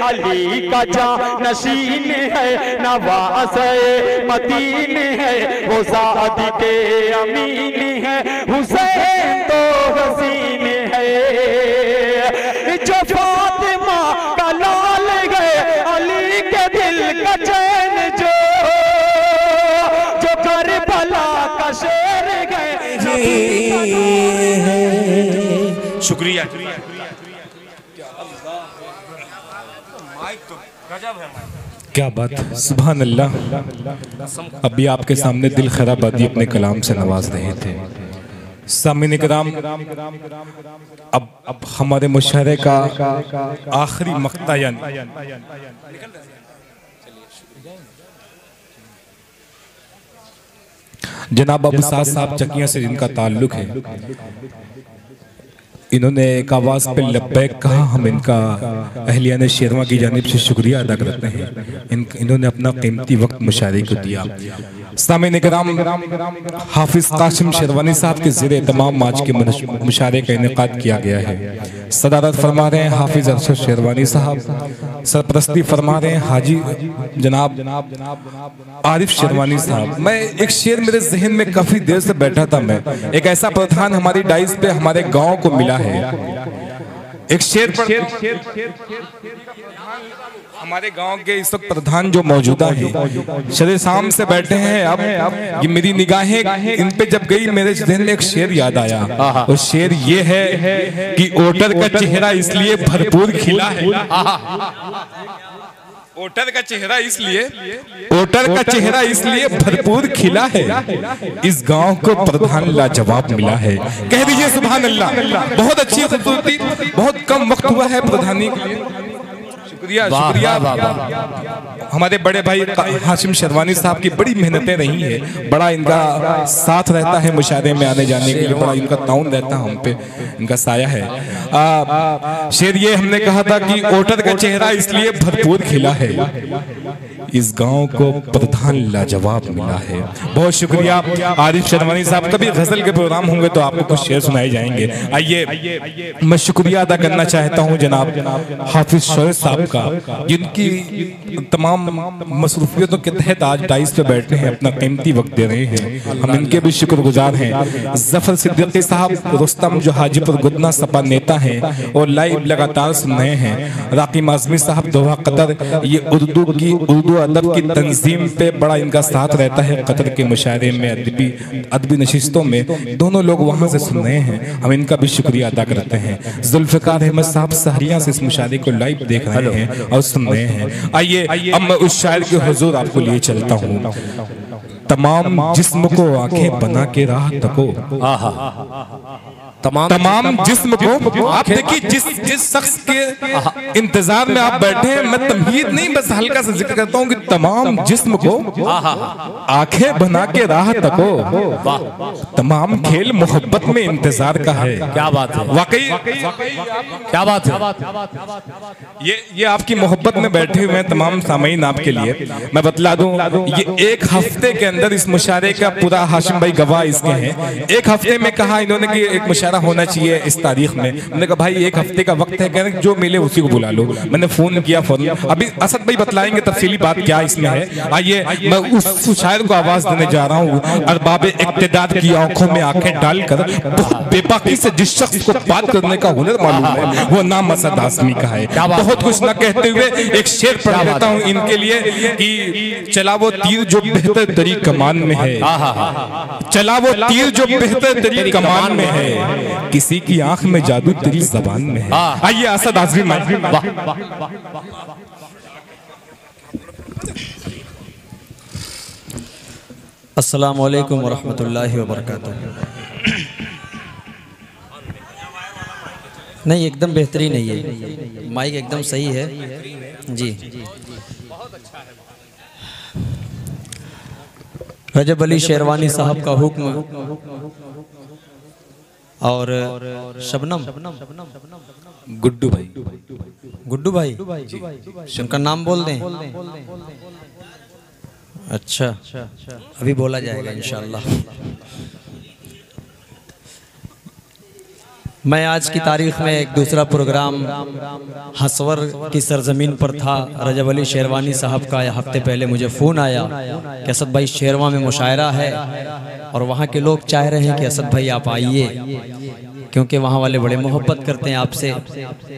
अली का जानशीन है, नवासे मदीन है, वो सादी के अमीन है, हुसैन तो हसीन है। जो फातिमा का लाल गए, अली के दिल का चैन जो करबला का शेर गए। शुक्रिया। क्या बात, सुभान अल्लाह। अभी आपके सामने दिल खैराबादी अपने कलाम से नवाज रहे थे। सामीन किराम, अब हमारे मुशायरे का आखिरी मक्ता यानी जनाब अबू साद साहब चकिया से जिनका ताल्लुक है, इन्होंने एक आवाज़ पे लब्बैक कहा। हम इनका अहलियाने शेरवा की जानिब से शुक्रिया अदा करते हैं। इन्होंने अपना कीमती वक्त मुशायरे को दिया। सामीन किराम, हाफिज कासिम शेरवानी साहब के ज़ेरे तमाम आज के मुशायरे का इनेकाद किया गया है। सदारत फरमा रहे हैं हाफिज अरशद शेरवानी साहब, सरपरस्ती फरमा रहे हैं हाजी जनाब आरिफ शेरवानी साहब। मैं एक शेर मेरे जहन में काफ़ी देर से बैठा था। मैं एक ऐसा प्रधान हमारी डाइस पे हमारे गाँव को मिला है। एक शेर हमारे गांव के इस वक्त प्रधान जो मौजूदा है शरे शाम से बैठे हैं। अब ये मेरी निगाहें इन पे जब गई, मेरे जहन में एक शेर याद आया। और शेर ये है कि ओटर का चेहरा इसलिए भरपूर खिला है। ओटर का चेहरा इसलिए भरपूर खिला है, इस गांव को प्रधान लाजवाब मिला है। कह दीजिए सुभान अल्लाह। बहुत अच्छी खूबसूरती, बहुत कम वक्त हुआ है प्रधानी के लिए। शुक्रिया शुक्रिया। हमारे बड़े भाई हाशिम शेरवानी साहब की बड़ी मेहनतें रही है, बड़ा इनका साथ रहता है मुशायरे में आने जाने के लिए, बड़ा इनका ताउन रहता है हम पे, इनका साया है। शेर ये हमने कहा था कि ओटर का चेहरा इसलिए भरपूर खिला है, इस गांव को प्रधान लाजवाब मिला है। बहुत शुक्रिया आरिफ शेरवानी साहब। कभी गजल के प्रोग्राम होंगे तो आपको कुछ शेर सुनाए जाएंगे। आइए, मैं शुक्रिया अदा करना चाहता हूं जनाब हाफिज शोएब साहब का, जिनकी तमाम मसरूफियतों के तहत आज डाइस पे बैठे हैं, अपना कीमती वक्त दे रहे हैं। हम इनके भी शुक्रगुजार हैं। जफर सिद्दीकी साहब, रुस्तम जो हाजीपुर गुदना सपा नेता हैं और लाइव लगातार सुन रहे हैं। राकीम आज़मी साहब दोहा कतर, ये उर्दू अदब की तंजीम पे बड़ा इनका साथ रहता है। कतर के मुशायरे में, अदबी नशिस्तों में दोनों लोग वहाँ से सुन रहे हैं। हम इनका भी शुक्रिया अदा करते हैं। जुल्फ़िकार अहमद साहब सहरिया से इस मुशायरे को लाइव देख रहे हैं और सुन रहे हैं। आइए अब मैं उस शायर के हुजूर आपको लिए चलता हूँ। तमाम जिस्म को आंखें बना के राह तको, तमाम जिस्म को। आप देखिए जिस शख्स के इंतजार में आप बैठे हैं, मैं तमहीद नहीं बस हल्का सा जिक्र करता हूँ कि तमाम जिस्म को आंखें बना के राह तको, तमाम खेल मोहब्बत में इंतजार का है। क्या बात है, वाकई क्या बात है। ये आपकी मोहब्बत में बैठे हुए हैं तमाम सामीन आपके लिए। मैं बतला दूं, ये एक हफ्ते के अंदर इस मुशायरे का पूरा हाशिम भाई गवाह इसके हैं। एक हफ्ते में कहा इन्होंने कि एक मुशायरा होना चाहिए इस तारीख में। मैंने कहा भाई एक हफ्ते का वक्त है, कह रहे जो मिले उसी को बुला लो। मैंने फोन किया फौरन। अभी असद भाई बतलाएंगे तफसीली बात क्या इसमें है। आइए मैं उस शायर को आवाज देने जा रहा हूँ। अरबाब इक्तिदार की आंखों में आंखें डालकर बहुत बेबाकी से जिस शख्स को बात करने का हुनर मालूम है, वो नाम असद आज़मी का है। बहुत कुछ न कहते हुए एक शेर पढ़ देता हूँ इनके लिए कि चला वो तीर जो बेहतर तरी कमान में है, चला वो तीर जो बेहतर तरी कमान में है, किसी की आंख में जादू तेरी जबान में है। आइए असद आज़मी। अस्सलामु अलैकुम वरहमतुल्लाहि वबरकातुहू। नहीं एकदम बेहतरीन है, ये माइक एकदम सही है जी। रजब अली शेरवानी साहब का हुक्म और शबनम गुड्डू भाई, उनका नाम बोल दें। अच्छा अभी बोला जाएगा इंशाअल्लाह। मैं आज की तारीख में एक दूसरा प्रोग्राम हसवर की सरजमीन पर था। रजब अली शेरवानी साहब का हफ्ते पहले मुझे फ़ोन आया कि असद भाई शेरवा में मुशायरा है और वहाँ के लोग चाह रहे हैं कि असद भाई आप आइए, क्योंकि वहाँ वाले बड़े मोहब्बत करते हैं आपसे।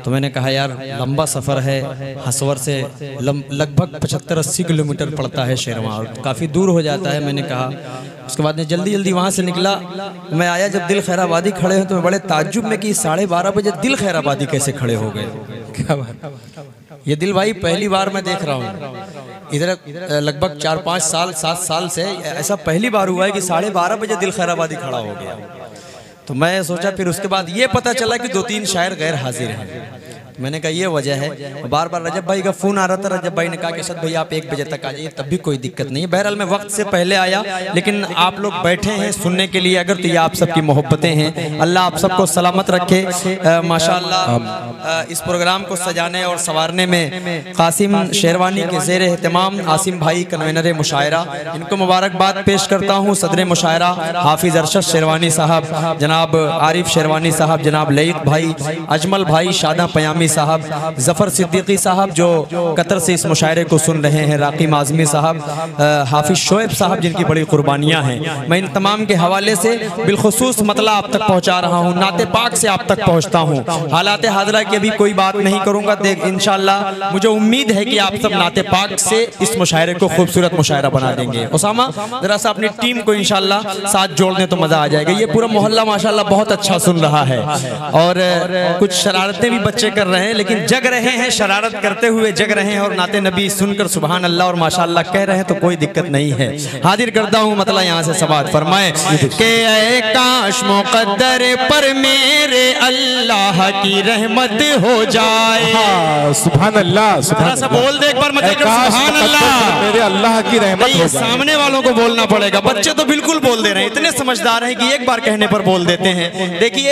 तो मैंने कहा यार लंबा सफ़र है, हसवर से लगभग 75-80 किलोमीटर पड़ता है शेरवा और काफ़ी दूर हो जाता है। मैंने कहा, उसके बाद में जल्दी जल्दी वहाँ से निकला। मैं आया जब दिल खैराबादी खड़े हैं तो मैं बड़े ताज्जुब में कि 12:30 बजे दिल खैराबादी कैसे खड़े हो गए। क्या बात, ये दिल भाई पहली बार मैं देख रहा हूँ इधर, लगभग 4-5 साल 7 साल से ऐसा पहली बार हुआ है कि 12:30 बजे दिल खैराबादी खड़ा हो गया। तो मैं सोचा, फिर उसके बाद ये पता चला कि 2-3 शायर गैर हाजिर हैं। मैंने कहा ये वजह है। बार बार रजब भाई का फ़ोन आ रहा था, रजब भाई ने कहा कि असद भाई आप 1 बजे तक आ जाइए, तब भी कोई दिक्कत नहीं है। बहरहाल मैं वक्त से पहले आया, लेकिन आप लोग बैठे हैं सुनने के लिए, अगर तो ये आप सबकी मोहब्बतें हैं। अल्लाह आप सबको सलामत रखे। माशाअल्लाह इस प्रोग्राम को सजाने और संवारने में कासिम शेरवानी के ज़ेर एहतमाम आसिम भाई कन्वेनर मुशायरा, इनको मुबारकबाद पेश करता हूँ। सदर मुशायरा हाफिज़ अरशद शेरवानी साहब, जनाब आरिफ शेरवानी साहब, जनाब लईक भाई, अजमल भाई, शादा पयामी साहब, जफर सिद्दीकी साहब जो कतर से इस मुशायरे को सुन रहे हैं, राकीम आज़मी साहब, हाफिज शोएब साहब जिनकी बड़ी कुर्बानियाँ हैं। मैं इन तमाम के हवाले से बिलखुसूस मतला आप तक पहुँचा रहा हूँ, नाते पाक से आप तक पहुँचता हूँ। हालात हाज़िरा की अभी कोई बात नहीं करूँगा, देख इंशाअल्लाह मुझे उम्मीद है कि आप सब नाते पाक से इस मुशायरे को खूबसूरत मुशायरा बना देंगे। उसामा जरा सा अपनी टीम को इंशाअल्लाह साथ जोड़ दें तो मज़ा आ जाएगा। ये पूरा मोहल्ला माशाअल्लाह बहुत अच्छा सुन रहा है और कुछ शरारतें भी बच्चे कर रहे हैं, लेकिन जग रहे हैं, शरारत करते हुए जग रहे हैं और नाते नबी सुनकर सुभान अल्लाह और माशाअल्लाह कह रहे हैं, तो कोई दिक्कत नहीं है। हाजिर करता हूँ मतलब यहाँ से सवाल फरमाए कि ऐ काश मुक़द्दर पर मेरे अल्लाह की रहमत हो जाए। सुभान अल्लाह, सुभान अल्लाह बोल दे एक बार, मतलब सुभान अल्लाह, मेरे अल्लाह की रहमत हो जाए। सामने वालों को बोलना पड़ेगा, बच्चे तो बिल्कुल बोल दे रहे हैं, इतने समझदार हैं कि एक बार कहने पर बोल देते हैं। देखिए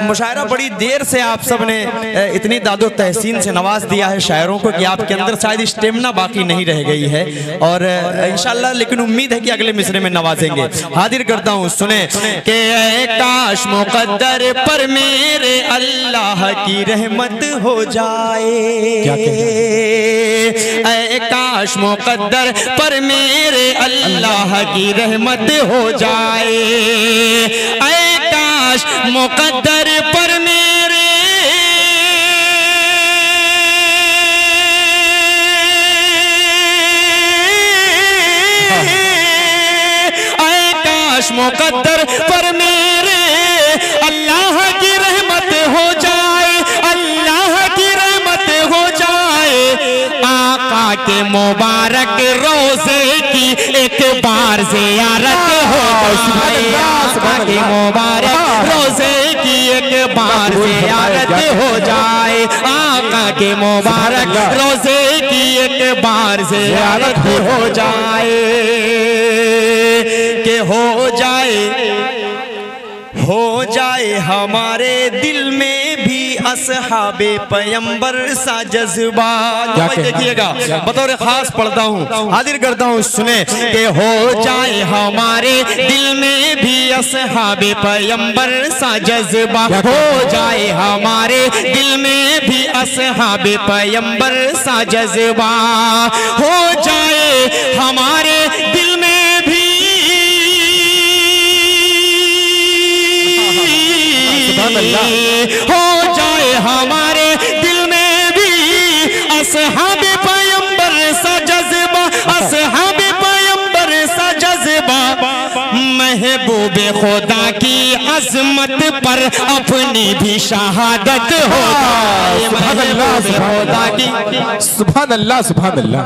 मुशायरा बड़ी देर से आप सब ने इतनी दादो तहसीन से नवाज दिया है शायरों को कि आपके अंदर शायद स्टेमिना बाकी नहीं रह गई है और इंशाअल्लाह, लेकिन उम्मीद है कि अगले मिसरे में नवाजेंगे। हाजिर करता हूँ, सुने कि ऐ काश मुक़द्दर पर मेरे अल्लाह की रहमत हो जाए। ऐ काश मुक़द्दर पर मेरे अल्लाह की रहमत हो जाए। ऐ काश मुक़द्दर पर मेरे मुक़द्दर पर मेरे अल्लाह की रहमत हो जाए, अल्लाह की रहमत हो जाए। आका के मुबारक रोज़े की एक बार ज़ियारत हो जाए। आका के मुबारक रोज़े की एक बार ज़ियारत हो जाए। आका के मुबारक रोज़े की एक बार ज़ियारत हो जाए। के हो जाए हमारे दिल में भी असहाबे पैगंबर सा जज्बा। देखिएगा बतौर खास पढ़ता हूँ, हाजिर करता हूँ, सुने कि हो जाए हमारे दिल में भी असहाबे पैगंबर सा जज्बा। हो जाए हमारे दिल में भी असहाबे पैगंबर सा जज्बा। हो जाए हमारे दिल में भी हो जाए हमारे दिल में भी असहाबे पैगंबर सा जज्बा, असहाबे पैगंबर सा जज्बा। महबूबे खुदा की अजमत पर अपनी भी शहादत हो जाए। महबूबे खुदा की सुभान अल्लाह, सुभान अल्लाह।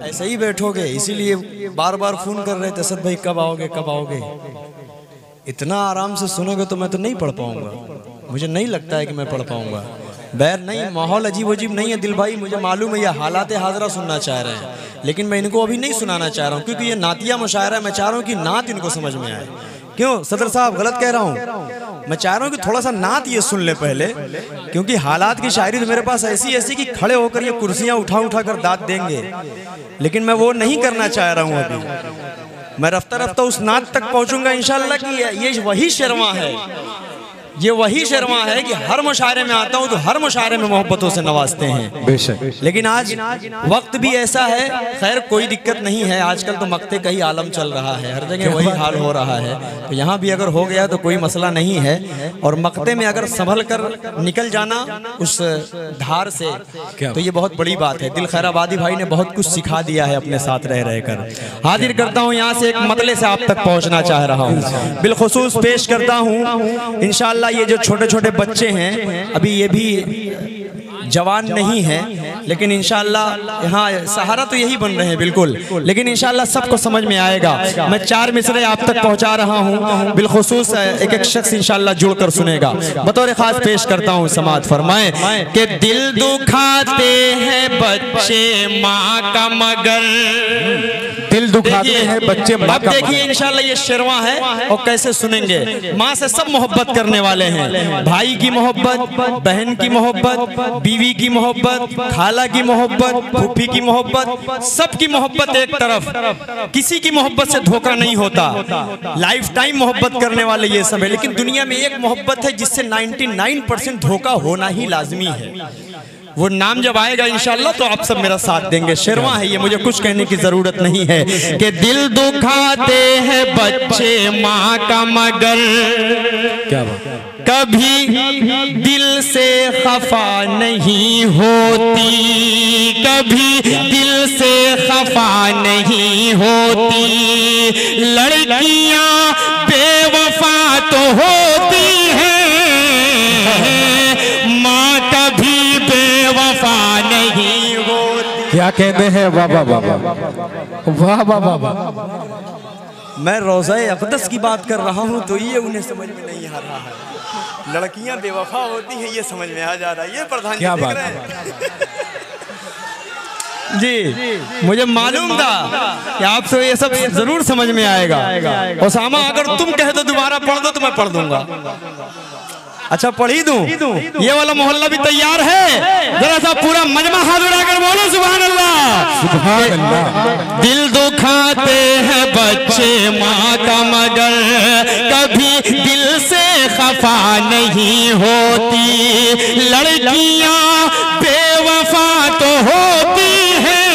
ऐसे ही बैठोगे, इसीलिए बार बार फोन कर रहे थे असद भाई कब आओगे कब आओगे। इतना आराम से सुनोगे तो मैं तो नहीं पढ़ पाऊंगा, मुझे नहीं लगता है कि मैं पढ़ पाऊंगा। बैर नहीं, माहौल अजीब अजीब नहीं है दिल भाई, मुझे मालूम है ये हालात हाज़िरा सुनना चाह रहे हैं, लेकिन मैं इनको अभी नहीं सुनाना चाह रहा हूँ क्योंकि ये नातिया मुशायरा है। मैं चाह रहा हूँ कि नात इनको समझ में आए। क्यों सदर साहब गलत कह रहा हूँ? मैं चाह रहा हूँ कि थोड़ा सा नात ये सुन ले पहले, क्योंकि हालात की शायरी तो मेरे पास ऐसी ऐसी कि खड़े होकर ये कुर्सियाँ उठा उठा कर दाद देंगे, लेकिन मैं वो नहीं करना चाह रहा हूँ अभी। मैं रफ्ता रफ्ता उस नात तक पहुँचूंगा इंशाअल्लाह कि ये वही शर्मा है ये वही शेरवा है कि हर मुशायरे में आता हूँ तो हर मुशायरे में मोहब्बतों से नवाजते हैं। बेशक। लेकिन आज वक्त भी ऐसा है, खैर कोई दिक्कत नहीं है, आजकल तो मक्ते का ही आलम चल रहा है, हर जगह वही हाल हो रहा है, तो यहाँ भी अगर हो गया तो कोई मसला नहीं है। और मक्ते में अगर संभल कर निकल जाना उस धार से तो ये बहुत बड़ी बात है। दिल खैराबादी भाई ने बहुत कुछ सिखा दिया है अपने साथ रह रहकर। हाजिर करता हूँ यहाँ से एक मतले से आप तक पहुँचना चाह रहा हूँ, बिलखुसूस पेश करता हूँ इंशाअल्लाह। ये जो छोटे छोटे बच्चे हैं अभी ये भी जवान नहीं है, लेकिन इंशाअल्लाह यहाँ सहारा तो यही बन रहे हैं बिल्कुल, लेकिन इंशाअल्लाह सबको समझ में आएगा। मैं 4 मिसरे आप तक पहुँचा रहा हूँ, बिलखुसूस एक एक शख्स इंशाअल्लाह जुड़कर सुनेगा। बतौर खास पेश करता हूँ, समात फरमाए कि दिल दुखाते हैं बच्चे माँ का मगर, दिल दुखाते हैं बच्चे। अब देखिए इंशाल्लाह ये शेरवा है और कैसे सुनेंगे। माँ से सब मोहब्बत करने वाले हैं, भाई की मोहब्बत, बहन की मोहब्बत, बीवी की मोहब्बत, खाला की मोहब्बत, फूफी की मोहब्बत, सबकी मोहब्बत एक तरफ। किसी की मोहब्बत से धोखा नहीं होता, लाइफ टाइम मोहब्बत करने वाले ये सब है। लेकिन दुनिया में एक मोहब्बत है जिससे 99% धोखा होना ही लाजमी है। वो नाम जब आएगा इंशाअल्लाह तो आप सब मेरा साथ देंगे। शेरवा है ये, मुझे कुछ कहने की जरूरत नहीं है कि दिल दुखाते हैं बच्चे माँ का मगर, क्या बात, कभी दिल से खफा नहीं होती, कभी दिल से खफा नहीं होती, लड़कियां बेवफा तो होती हैं, माँ कभी बेवफा नहीं होती। क्या कहते हैं, वाह वाह वाह वाह वाह वाह वाह। मैं रोज़ा अक़दस की बात कर रहा हूँ तो ये उन्हें समझ में नहीं आ रहा है, लड़कियां बेवफा होती हैं ये समझ में आ जा रहा है। ये प्रधान क्या बात जी, मुझे मालूम था कि आपसे ये सब जरूर समझ में आएगा। ओसामा अगर तुम कह दो दोबारा पढ़ दो तो मैं पढ़ दूंगा। अच्छा पढ़ी दूं? ये वाला मोहल्ला भी तैयार है, जरा सा पूरा मजमा हाथ उड़ाकर बोलो सुभान अल्लाह। सुभान अल्लाह। दिल दुखाते हैं बच्चे माँ का मगर, कभी दिल से खफा नहीं होती, लड़कियां बेवफा तो होती हैं,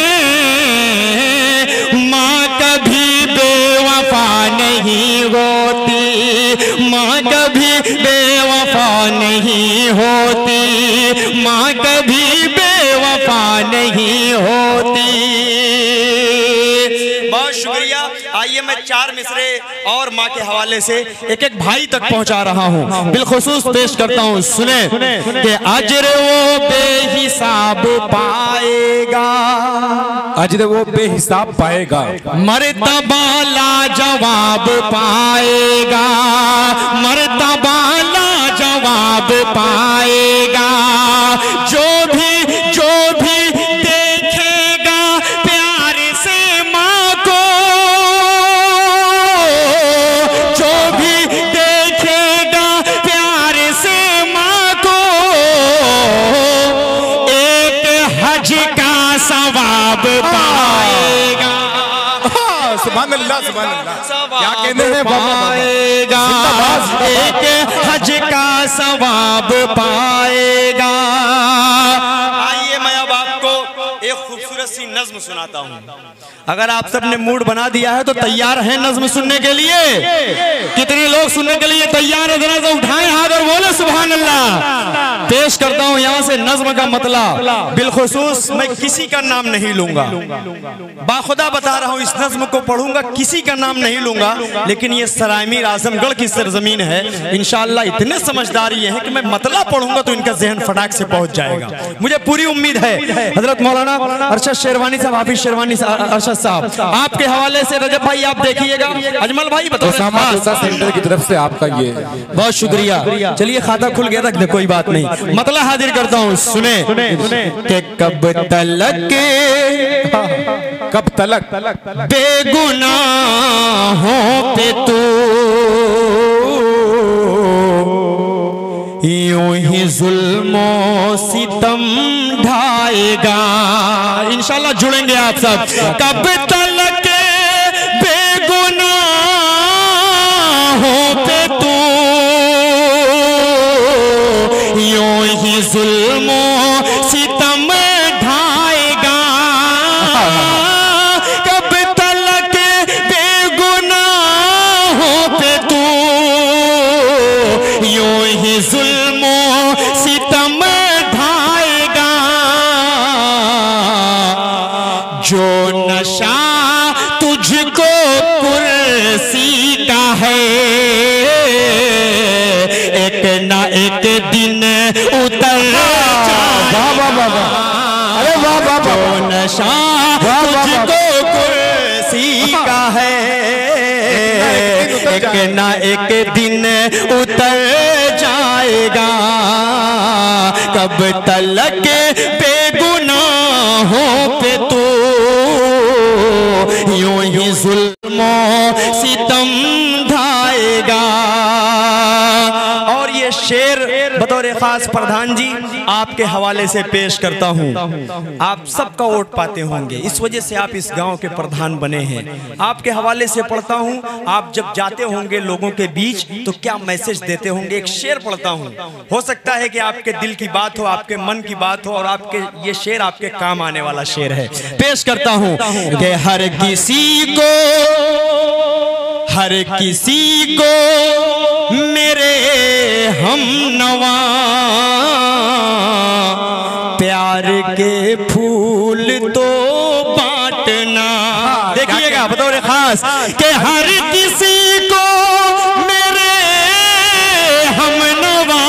माँ कभी बेवफा नहीं होती, माँ कभी बेवफा नहीं होती, माँ कभी बेवफा नहीं होती। बहुत शुक्रिया। आइए मैं 4 मिसरे और माँ के हवाले से एक एक भाई तक पहुंचा रहा हूँ, बिलखुसूस पेश करता हूँ। सुने कि अजर वो बेहिसाब पाएगा, अजर वो बेहिसाब पाएगा, मर्तबा लाजवाब पाएगा, मर्तबा लाजवाब पाएगा, जो भी देखेगा प्यार से माँ को, जो भी देखेगा प्यार से माँ को, एक हज का सवाब पाएगा। सुभान अल्लाह, सुभान अल्लाह। क्या कहते हैं, पाएगा, एक हज का सवाब पाएगा। आइए मैं अब आपको एक खूबसूरत सी नज्म सुनाता हूँ। अगर आप सब ने मूड बना दिया है तो तैयार हैं नज्म सुनने के लिए? कितने लोग सुनने के लिए तैयार है? जरा सा उठाएं हाथ और बोले सुभान अल्लाह। पेश करता हूँ यहाँ से नज्म का मतलब। बिलखुसूस मैं किसी का नाम नहीं लूंगा, बाखुदा बता रहा हूँ, इस नज्म को पढ़ूंगा किसी का नाम नहीं लूंगा, लेकिन ये सरायमीर आजमगढ़ की सरजमीन है। इंशाअल्लाह इतने समझदार ये हैं कि मैं मतलब पढ़ूंगा तो इनका जहन फटाक से पहुंच जाएगा, मुझे पूरी उम्मीद है। हजरत मौलाना अरशद शेरवानी साहब, हाफिज शेरवानी अरशद साहब, आपके हवाले से रजब भाई आप देखिएगा। अजमल भाई बताओ, सेंटर की तरफ से आपका ये बहुत शुक्रिया। चलिए खाता खुल गया था, कोई बात नहीं, मतलब हाजिर करता हूँ। सुने कि कब तलक बेगुनाहों पे तू यूं ही जुल्मों सितम ढाएगा। इंशाल्लाह जुड़ेंगे आप सब। कब तलक बेगुनाहों पे तू जो नशा तुझको कुर्सी का है एक ना एक दिन उतर जाएगा। कब तलक बेगुनाहों पे तू यूं ही जुल्मों सितम ढाएगा। और ये शेर बतौर खास प्रधान जी आपके हवाले से पेश करता हूँ। आप सबका वोट पाते होंगे, इस वजह से आप इस गांव के प्रधान बने हैं। आपके हवाले से पढ़ता हूँ, आप जब जाते होंगे लोगों के बीच तो क्या मैसेज देते होंगे। एक शेर पढ़ता हूँ, हो सकता है कि आपके दिल की बात हो, आपके मन की बात हो, और आपके ये शेर आपके काम आने वाला शेर है। पेश करता हूँ कि हर किसी को मेरे हमनवा प्यार के फूल तो बांटना। देखिएगा बतौर खास कि हर किसी को मेरे हमनवा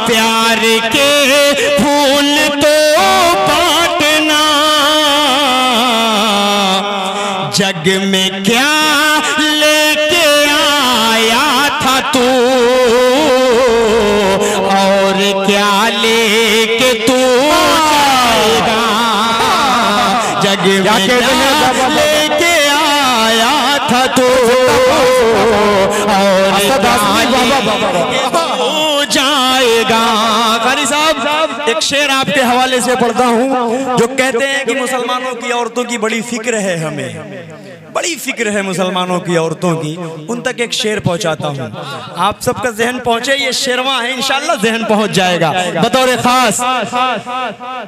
प्यार के फूल तो बांटना। जग में क्या लेके आया था तू और क्या लेके तू जाएगा। जग में क्या लेके आया था तू और क्या लेके तू जाएगा। कारी साहब एक शेर आपके हवाले से पढ़ता हूँ जो कहते हैं कि मुसलमानों की औरतों की बड़ी फिक्र है, हमें बड़ी फिक्र है मुसलमानों की औरतों की। उन तक एक शेर पहुंचाता हूं, आप सबका जहन पहुंचे। ये शेरवा है, इंशाल्लाह जहन पहुंच जाएगा। बतौर खास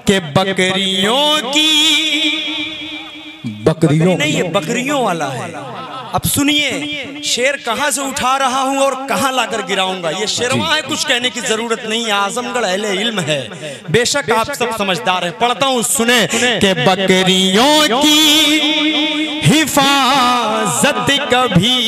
के बकरियों नहीं, ये बकरियों वाला है। अब सुनिए शेर कहां से उठा रहा हूं और कहां लाकर गिराऊंगा। ये शेरवा है, कुछ कहने की जरूरत नहीं है। आजमगढ़ अहले इल्म है, बेशक आप सब समझदार हैं। पढ़ता हूं, सुने कि बकरियों की हिफाजत कभी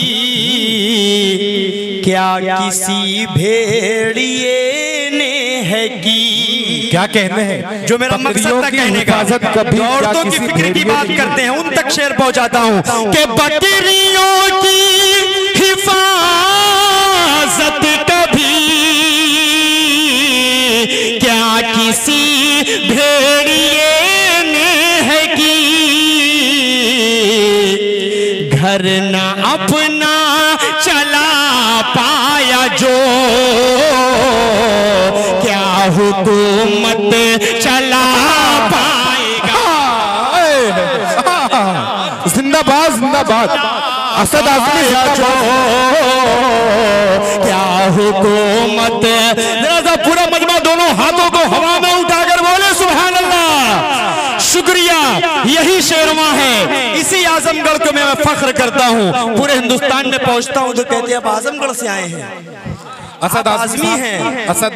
क्या किसी भेड़िए ने है की। क्या कहने हैं, जो मेरा मकसद था कहने का, औरतों की फिक्र की बात करते हैं, उन तक शेर पहुंचाता हूं कि बकरियों की हिफाजत कभी क्या किसी भेड़िए ने है की। घर ना अपना चला पाया जो क्या हुकूमत चला पाएगा। जिंदाबाद जिंदाबाद असद आजमी जो क्या हुकूमत। जरा पूरा मजमा दोनों हाथों को हवा में उठाकर बोले सुभान अल्लाह। शुक्रिया, यही शेरवा है, इसी आजमगढ़ को मैं फख्र करता हूँ। पूरे हिंदुस्तान में पहुंचता हूँ तो कहते हैं आप आजमगढ़ से आए हैं। असद आजमी हैं, असद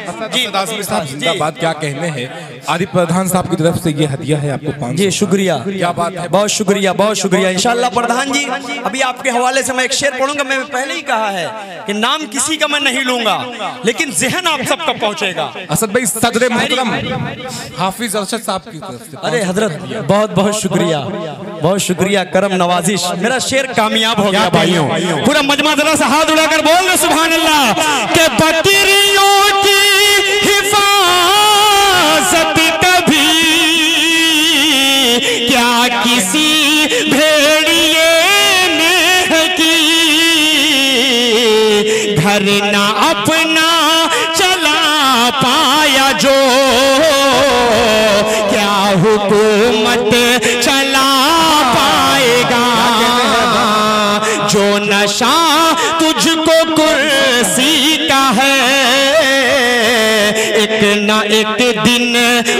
आजमी साहब जिंदाबाद। क्या कहने हैं, आदि प्रधान साहब की तरफ से ये हदिया है आपको 500। जी शुक्रिया, क्या बात है, बहुत शुक्रिया, बहुत शुक्रिया। इंशाल्लाह प्रधान जी अभी आपके हवाले से मैं एक शेर पढ़ूंगा। मैंने पहले ही कहा है कि नाम किसी का मैं नहीं लूंगा, लेकिन जहन आप सबका पहुंचेगा। असद भाई सदर मोहतरम हाफिज अरशद साहब की तरफ से। अरे हजरत बहुत बहुत शुक्रिया, बहुत शुक्रिया, करम नवाजिश। मेरा शेर कामयाब हो गया भाइयों। पूरा मजमा जरा सा हाथ उठाकर बोल दे सुभान अल्लाह। के बकरियों की हिफाजत कभी क्या किसी भेड़िए ने की। घर ना अपना चला पाया जो क्या हुकूमत चला पाएगा। जो नशा तुझको कुर्सी का है एक ना एक दिन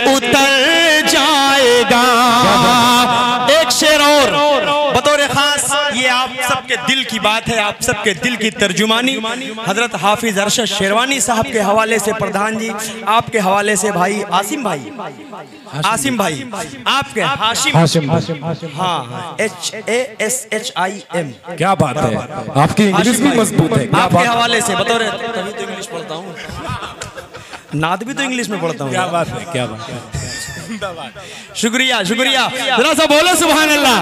उतर जाएगा। एक शेर और बतौर खास, ये आप सबके दिल की बात है, आप सबके दिल की तर्जुमानी हजरत हाफिज अरशद शेरवानी साहब के हवाले से प्रधान जी, आपके हवाले से भाई आसिम भाई, आसिम भाई आपके हाशिम, हाँ HASHIM। क्या बात है, आपकी इंग्लिश भी मजबूत है। आपके हवाले से बतौर, तभी तो इंग्लिश पढ़ता हूँ, नाद भी तो इंग्लिश में पढ़ता हूँ। क्या बात है, क्या बात है। शुक्रिया शुक्रिया, जरा सा बोलो सुभान अल्लाह।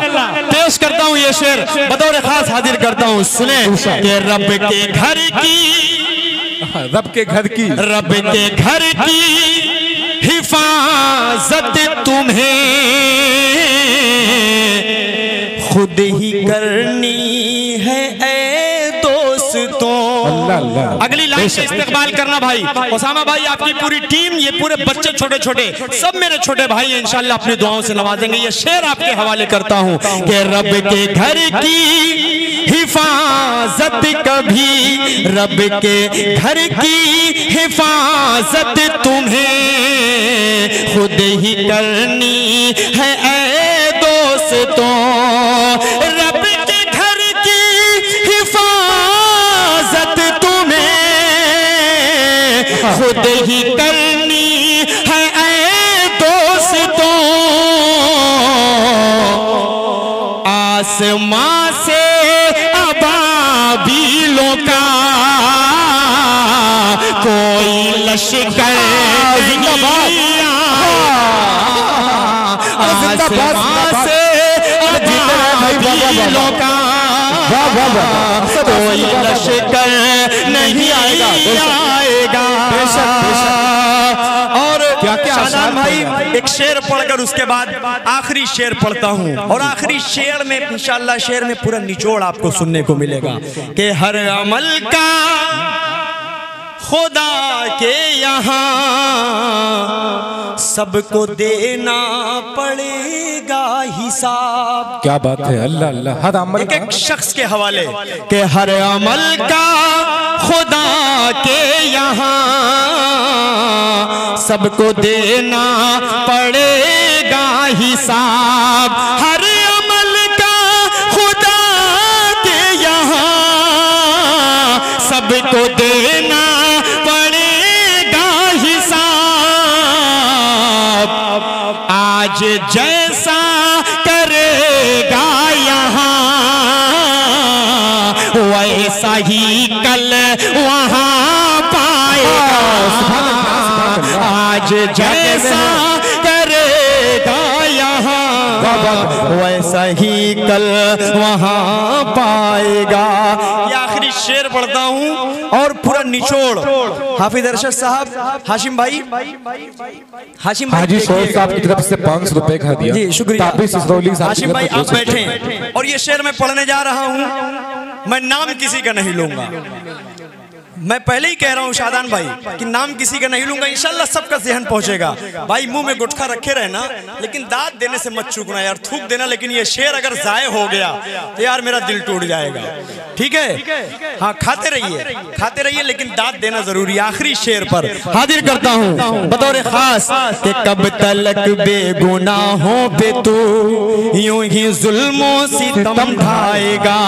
पेश करता हूँ ये शेर, बतौर खास हाजिर करता हूँ, सुने कि रब के घर की, रब के घर की, रब के घर की हिफाजत तुम्हें खुद ही करनी है ए दोस्तों। अगली लाइन से इस्तेकबाल करना भाई। ओसामा भाई, आपकी पूरी टीम, ये पूरे बच्चे छोटे छोटे सब मेरे छोटे भाई हैं, इंशाल्लाह अपनी दुआओं से नवाजेंगे। ये शेर आपके हवाले करता हूँ कि रब के घर की हिफाजत कभी, रब के घर की हिफाजत तुम्हें खुद ही करनी है ए दोस्तों। रब के घर की हिफाजत तुम्हें खुद ही करनी है ए दोस्तों। आसमां से अबाबीलों का कोई लश्कर नहीं आसमां से अबाबीलों का कोई लश्कर नहीं आएगा। और शादान भाई, एक शेर पढ़कर उसके बाद आखिरी शेर पढ़ता हूँ, और आखिरी शेर में इंशाअल्लाह शेर में पूरा निचोड़ आपको सुनने को मिलेगा कि हर अमल का खुदा के यहाँ सबको देना पड़ेगा हिसाब। क्या बात है, अल्लाह अल्लाह। हर अमल एक एक शख्स के हवाले के हर अमल का खुदा के यहाँ सबको देना पड़ेगा हिसाब। हर अमल का खुदा के यहाँ सबको देना पड़ेगा हिसाब। आज जैसा करेगा यहाँ वैसा ही कल वहाँ पाएगा। आज जैसा करेगा यहाँ वैसा ही कल वहाँ पाएगा। ये आखिरी शेर पढ़ता हूँ और पूरा निचोड़ हाफिज अरशद साहब, हाशिम भाई, हाशिम भाई हाजी सोहेल साहब की तरफ से 500 रुपए का दिया। जी शुक्रिया। हाशिम भाई आप बैठे, और ये शेर मैं पढ़ने जा रहा हूँ, मैं नाम किसी का नहीं लूंगा। मैं पहले ही कह रहा हूँ शादान भाई कि नाम किसी का नहीं लूंगा, इंशाल्लाह सबका ज़हन पहुंचेगा। भाई मुंह में गुटखा रखे रहना, लेकिन दाद देने से मत चूकना यार, थूक देना। लेकिन ये शेर अगर जाए हो गया तो यार मेरा दिल टूट जाएगा, ठीक है? हाँ खाते रहिए लेकिन दाद देना जरूरी। आखिरी शेर पर हाजिर करता हूँ बतौर खास कि कब तलक बेगुनाहों पे तू यूं ही जुल्मों सितम ढाएगा।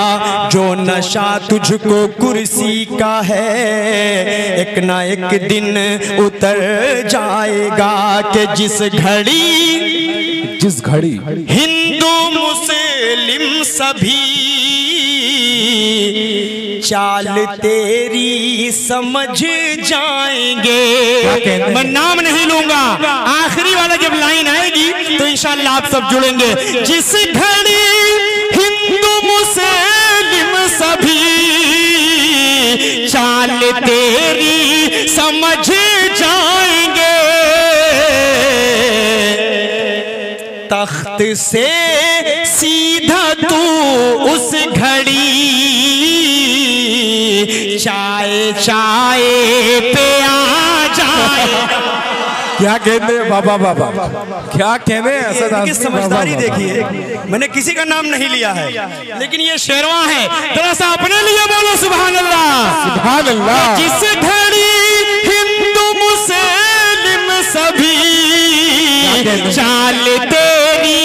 जो नशा तुझको कुर्सी का है एक ना एक दिन उतर जाएगा। कि जिस घड़ी हिंदू मुस्लिम सभी चाल तेरी समझ जाएंगे। मैं नाम नहीं लूंगा, आखिरी वाला जब लाइन आएगी तो इंशाल्लाह आप सब जुड़ेंगे। जिस घड़ी हिंदू मुस्लिम सभी चाल तेरी समझ जाएंगे। तख्त से सीधा तू उस घड़ी चाय पे आ जाए। क्या कहते हैं बाबा, क्या कहते हैं? समझदारी देखिए, मैंने किसी का नाम नहीं लिया है, लेकिन ये शेरवा है, थोड़ा सा अपने लिए बोलो सुभान अल्लाह, सुभान अल्लाह। जिस घड़ी हिंदू मुस्लिम सभी चाल तेरी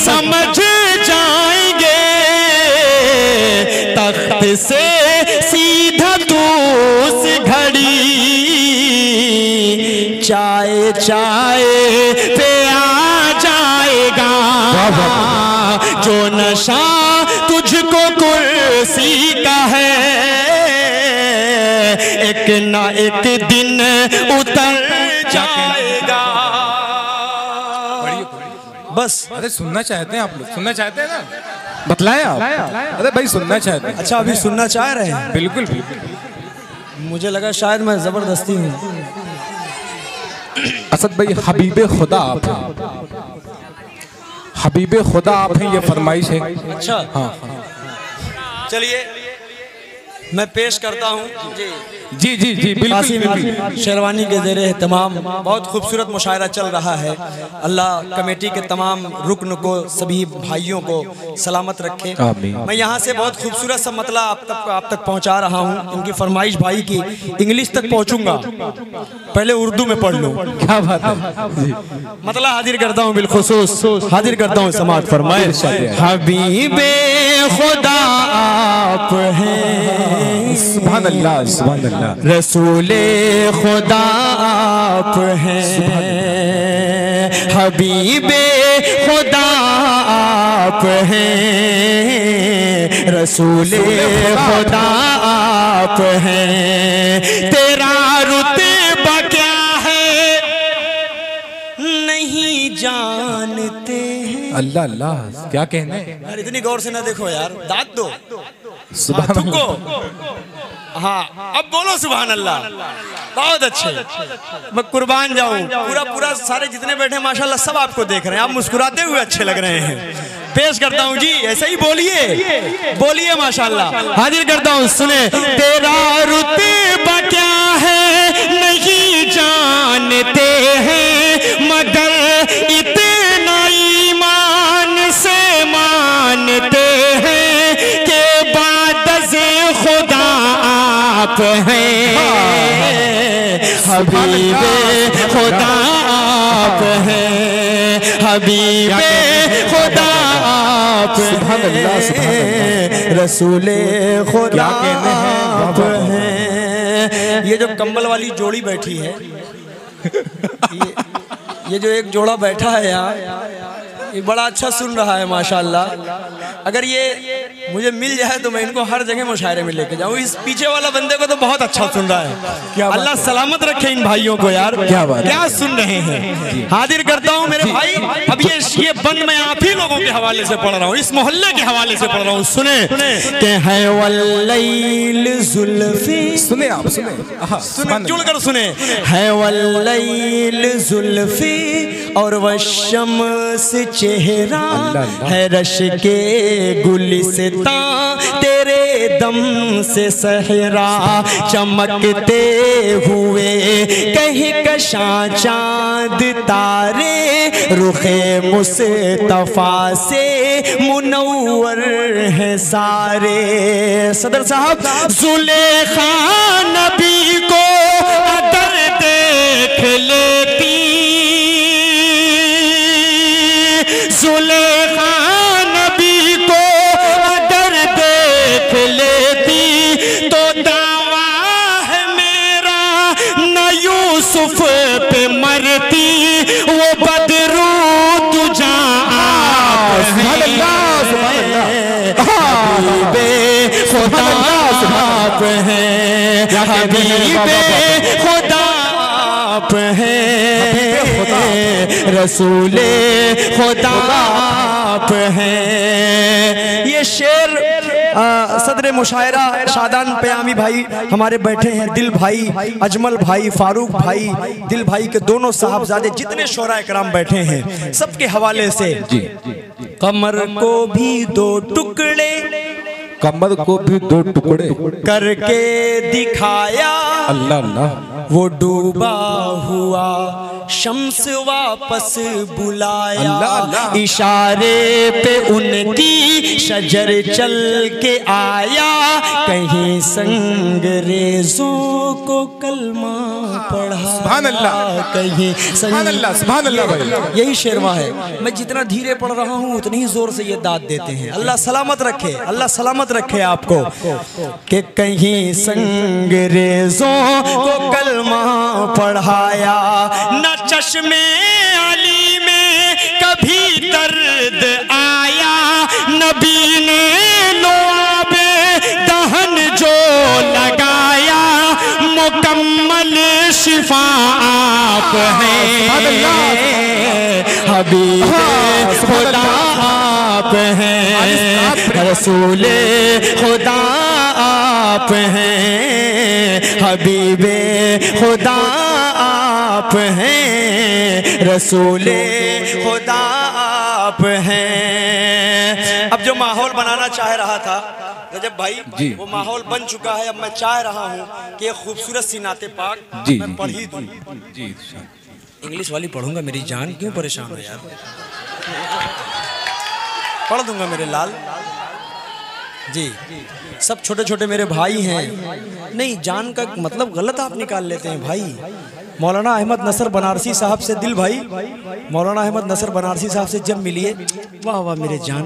समझ जाएंगे। तख्त से सीधा तू उस घड़ी चाय पे आ जाएगा। जो नशा तुझको कुर्सी का है एक ना एक दिन उतर जाएगा। बस। अरे सुनना चाहते हैं आप लोग, सुनना चाहते हैं ना, बतलाएं आप। अरे भाई सुनना चाहते हैं। अच्छा अभी सुनना चाह रहे हैं? बिल्कुल बिल्कुल। मुझे लगा शायद मैं जबरदस्ती हूँ। असद भाई हबीबे खुदा आप हैं, हबीबे खुदा आप हैं, ये फरमाइश है। अच्छा हाँ चलिए मैं पेश करता हूँ जी जी जी बिल्कुल कासिम बिल्कुल। शेरवानी के ज़ेरे एहतमाम बहुत खूबसूरत मुशायरा चल रहा है। अल्लाह कमेटी के तमाम रुकन को, सभी भाइयों को सलामत रखे। आमीन। मैं यहाँ से बहुत खूबसूरत सा मतला आप तक पहुँचा रहा हूँ। इनकी फरमाइश भाई की, इंग्लिश तक पहुँचूंगा, पहले उर्दू में पढ़ लूँ। क्या बात है जी। मतला हाजिर करता हूँ, बिलखुसूस हाजिर करता हूँ। समात फरमाए हबीबे खुदा आप हैं, सुभान अल्लाह सुभान अल्लाह। रसूले खुदा आप हैं, हबीबे खुदा आप हैं, रसूले खुदा आप हैं। तेरा रुतबा क्या है नहीं जानते हैं। अल्लाह अल्लाह क्या कहना है। यार इतनी गौर से ना देखो यार, दाद दो। सुभान अल्लाह। हाँ अब बोलो सुभान अल्लाह। बहुत अच्छे, मैं कुर्बान जाऊं। पूरा सारे जितने बैठे माशाल्लाह सब आपको देख रहे हैं, आप मुस्कुराते हुए अच्छे लग रहे हैं। पेश करता हूं जी, ऐसे ही बोलिए बोलिए माशाल्लाह। हाजिर करता हूं, सुने। तेरा रुतबा क्या है नहीं जानते हैं, मगर इतना ईमान से मानते हैं कि बाद से खुदा आप हैं, हबीबे खुदा आप हैं, हबीबे खुदा आप हैं, रसूले खुदा आप हैं। ये जो कंबल वाली जोड़ी बैठी है, ये जो एक जोड़ा बैठा है यहाँ, ये बड़ा अच्छा सुन रहा है माशाल्लाह। अगर ये मुझे मिल जाए तो मैं इनको हर जगह मुशायरे में लेके जाऊँ। इस पीछे वाला बंदे को तो बहुत अच्छा सुन रहा है। अल्लाह सलामत रखे इन भाइयों को यार, क्या सुन रहे हैं। हाजिर करता हूँ मेरे भाई। अब ये बंद मैं आप ही लोगों के हवाले से पढ़ रहा हूँ, इस मोहल्ले के हवाले से पढ़ रहा हूँ। सुने के है वल्लैल जुल्फी, सुने आप सुने जुड़कर सुने। है वल्लैल जुल्फी और वशम्स चेहरा, है रश के गुलिस्तां तेरे दम से सहरा, चमकते हुए कहीं कशा चांद तारे, रुखे मुस्तफा से मुनव्वर है सारे। सदर साहब जुलेखा नबी को अगर देख लेती, जुलेखा नबी को अगर देख लेती तो दावा है मेरा न यूसुफ पे मरती, वो बदरू तुझा हबीबे खुदा आप हैं, हबीबे खुदा आप हैं, रसूले खुदा आप हैं। ये शेर सदर मुशायरा शादान पयामी भाई हमारे बैठे हैं, दिल भाई, अजमल भाई, फारूक भाई, दिल भाई के दोनों साहबजादे, जितने शोरा इकराम बैठे हैं सबके हवाले से। कमर को भी दो टुकड़े, कमर को भी दो टुकड़े करके दिखाया, अल्लाह अल्लाह। वो डूबा हुआ शम्स वापस बुलाया, अल्लाह अल्लाह। इशारे पे उनकी शजर चल के आया, कहीं संगरेजों को कलमा पढ़ा, सुभान अल्लाह, कहीं सुभान अल्लाह, सुभान अल्लाह भाई। यही शेरवा है। मैं जितना धीरे पढ़ रहा हूँ उतनी ही जोर से ये दाद देते हैं। अल्लाह सलामत रखे, अल्लाह सलामत रखे आपको। कि कहीं संगरेजों को कलमा पढ़ाया, न चश्मे अली में कभी दर्द आया, नबी ने लोआबे दहन जो लगाया, मुकम्मल शिफा आप हैं, हबीबे खुदा आप हैं, रसूले खुदा आप हैं, हबीबे खुदा आप हैं, रसूले खुदा आप हैं। अब जो माहौल बनाना चाह रहा था रजब भाई, वो माहौल बन चुका है। अब मैं चाह रहा हूँ कि एक खूबसूरत सी नाते पाक मैं पढ़ ही दूँ। इंग्लिश वाली पढ़ूंगा मेरी जान, क्यों परेशान हो यार, पढ़ दूंगा मेरे लाल जी। सब छोटे छोटे मेरे भाई हैं, नहीं जान का मतलब गलत आप निकाल लेते हैं भाई। मौलाना अहमद नसर बनारसी साहब से दिल भाई, मौलाना अहमद नसर बनारसी साहब से जब मिलिए, वाह वाह मेरे जान,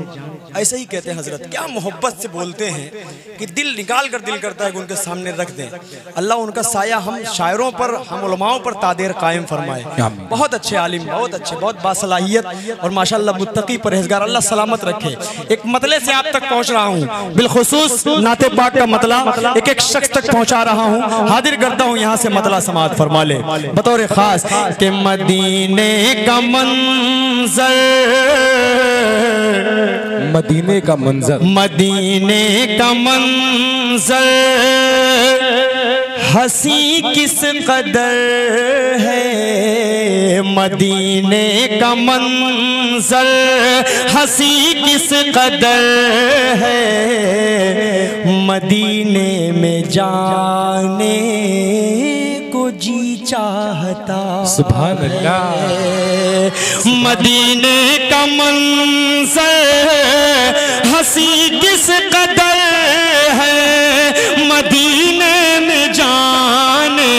ऐसे ही कहते हैं हजरत, क्या मोहब्बत से बोलते हैं कि दिल निकाल कर दिल करता है कि उनके सामने रख दें। अल्लाह उनका साया हम शायरों पर, हम उलमाओं पर तादेर कायम फरमाए। बहुत अच्छे आलिम, बहुत अच्छे, बहुत बासलाहियत और माशाअल्लाह मुत्तकी परहेजगार, अल्लाह सलामत रखे। एक मतले से आप तक पहुँच रहा हूँ, बिलखुसूस नाते पाक का मतला एक एक शख्स तक पहुँचा रहा हूँ, हाजिर करता हूँ यहाँ से मतला समात फरमा ले बतौर खास के मदीने का मंजर, मदीने का मंजर, मदीने का मंजर हंसी किस कदर है, मदीने का मंजर हंसी किस कदर है, मदीने में जाने को जी चाहता। सुभान अल्लाह। मदीने का मंजर हंसी किस कदर है, मदीने में जाने